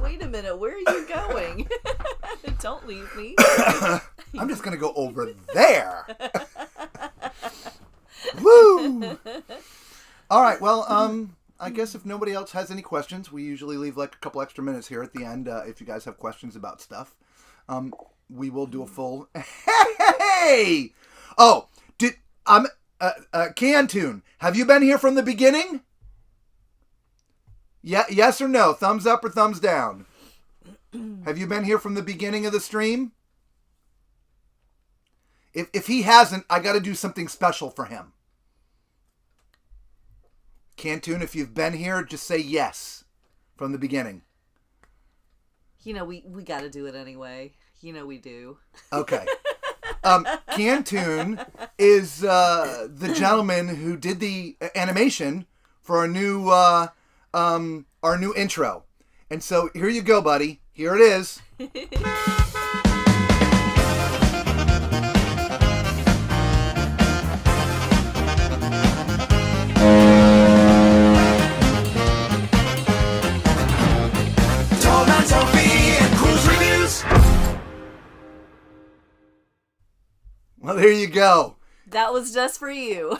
Wait a minute, where are you going? Don't leave me. I'm just going to go over there. Woo! All right, well, I guess if nobody else has any questions, we usually leave like a couple extra minutes here at the end if you guys have questions about stuff. We will do a full... Hey! Oh, Cantune, have you been here from the beginning? Yeah, yes or no? Thumbs up or thumbs down? Have you been here from the beginning of the stream? If he hasn't, I got to do something special for him. Cantune, if you've been here, just say yes from the beginning. We got to do it anyway. We do. Okay. Cantune is the gentleman who did the animation for our new intro. And so here you go, buddy. Here it is. Well, there you go. That was just for you.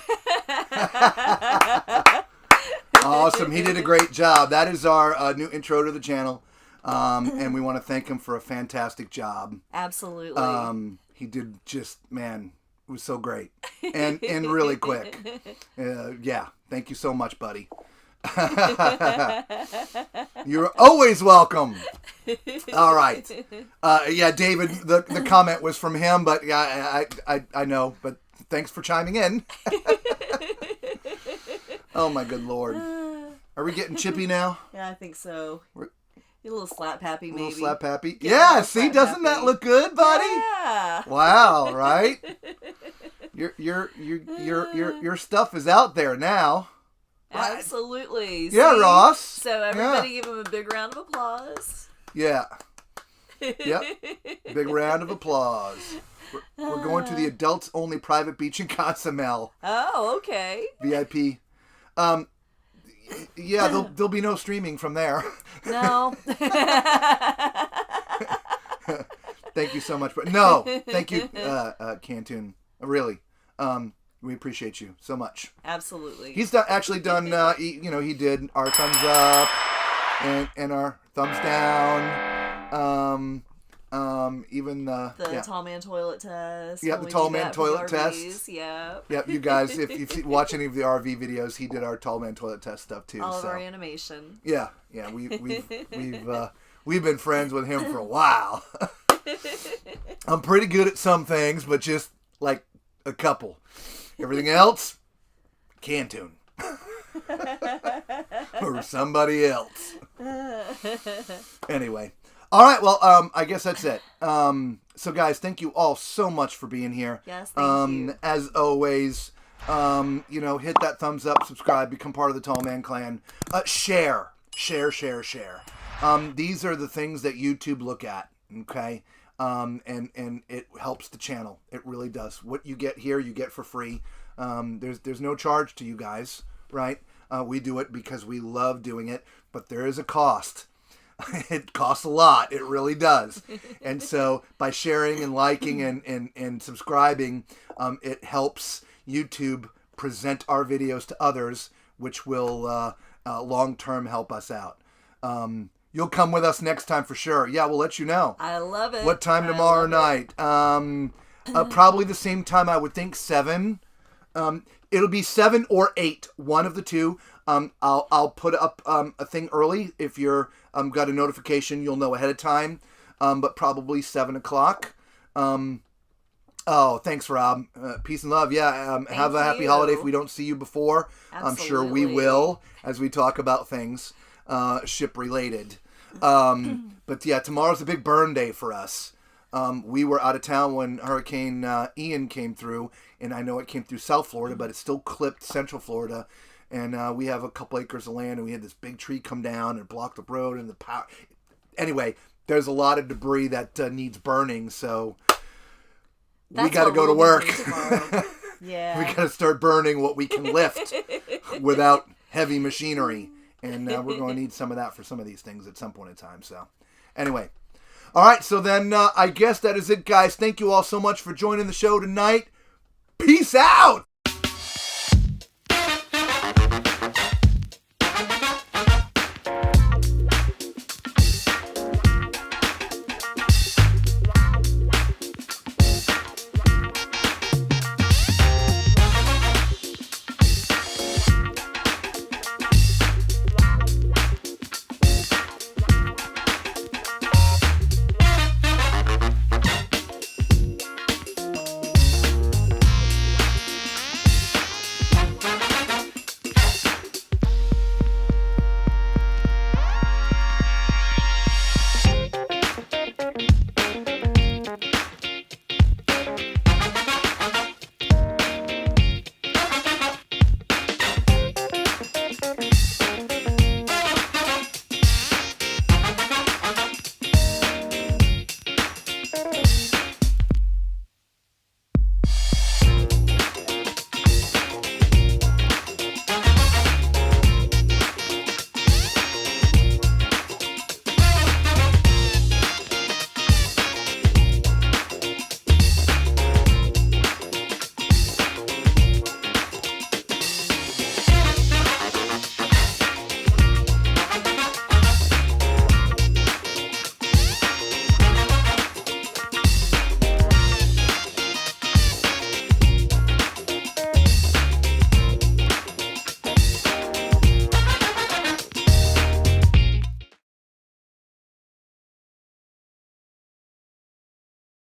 Awesome. He did a great job. That is our new intro to the channel. And we want to thank him for a fantastic job. Absolutely. He did just, man, it was so great. And really quick. Yeah. Thank you so much, buddy. You're always welcome. All right. Yeah, David, the comment was from him, but yeah, I know, but thanks for chiming in. Oh my good Lord. Are we getting chippy now? Yeah, I think so. You're a little slap happy, maybe. A little slap happy? Yeah, see, doesn't that look good, buddy? Yeah. Wow, right? Your stuff is out there now. Absolutely. Yeah, see? Ross. So everybody give him a big round of applause. Yeah. Yep. Big round of applause. We're going to the adults only private beach in Cozumel. Oh, okay. VIP. Yeah, there'll be no streaming from there. No. Thank you so much. But no, thank you, Cantoon. Really. We appreciate you so much. Absolutely. He's actually done, he did our thumbs up and our thumbs down. Even the tall man toilet test. Yeah, the tall man toilet test. Yeah. Yep, you guys, if you watch any of the RV videos, he did our tall man toilet test stuff too. All of our animation. Yeah, we've been friends with him for a while. I'm pretty good at some things, but just like a couple. Everything else, Cantoon. Or somebody else. Anyway. All right, well, I guess that's it. So, guys, thank you all so much for being here. Yes, thank you. As always, hit that thumbs up, subscribe, become part of the Tall Man Clan. Share. These are the things that YouTube look at, okay? And it helps the channel. It really does. What you get here, you get for free. There's no charge to you guys, right? We do it because we love doing it, but there is a cost. It costs a lot. It really does. And so by sharing and liking and subscribing, it helps YouTube present our videos to others, which will long-term help us out. You'll come with us next time for sure. Yeah, we'll let you know. I love it. What time tomorrow night? Probably the same time, I would think, 7. It'll be 7 or 8, one of the two. I'll put up a thing early. If you're got a notification, you'll know ahead of time. But probably 7 o'clock. Oh, thanks, Rob. Peace and love. Yeah, have a happy holiday if we don't see you before. Absolutely. I'm sure we will as we talk about things ship-related. But yeah, tomorrow's a big burn day for us. We were out of town when Hurricane Ian came through, and I know it came through South Florida, but it still clipped Central Florida. And we have a couple acres of land, and we had this big tree come down and block the road and the power. Anyway, there's a lot of debris that needs burning, so we got to go to work. Yeah, we got to start burning what we can lift without heavy machinery, and we're going to need some of that for some of these things at some point in time. So, anyway. All right, so then I guess that is it, guys. Thank you all so much for joining the show tonight. Peace out!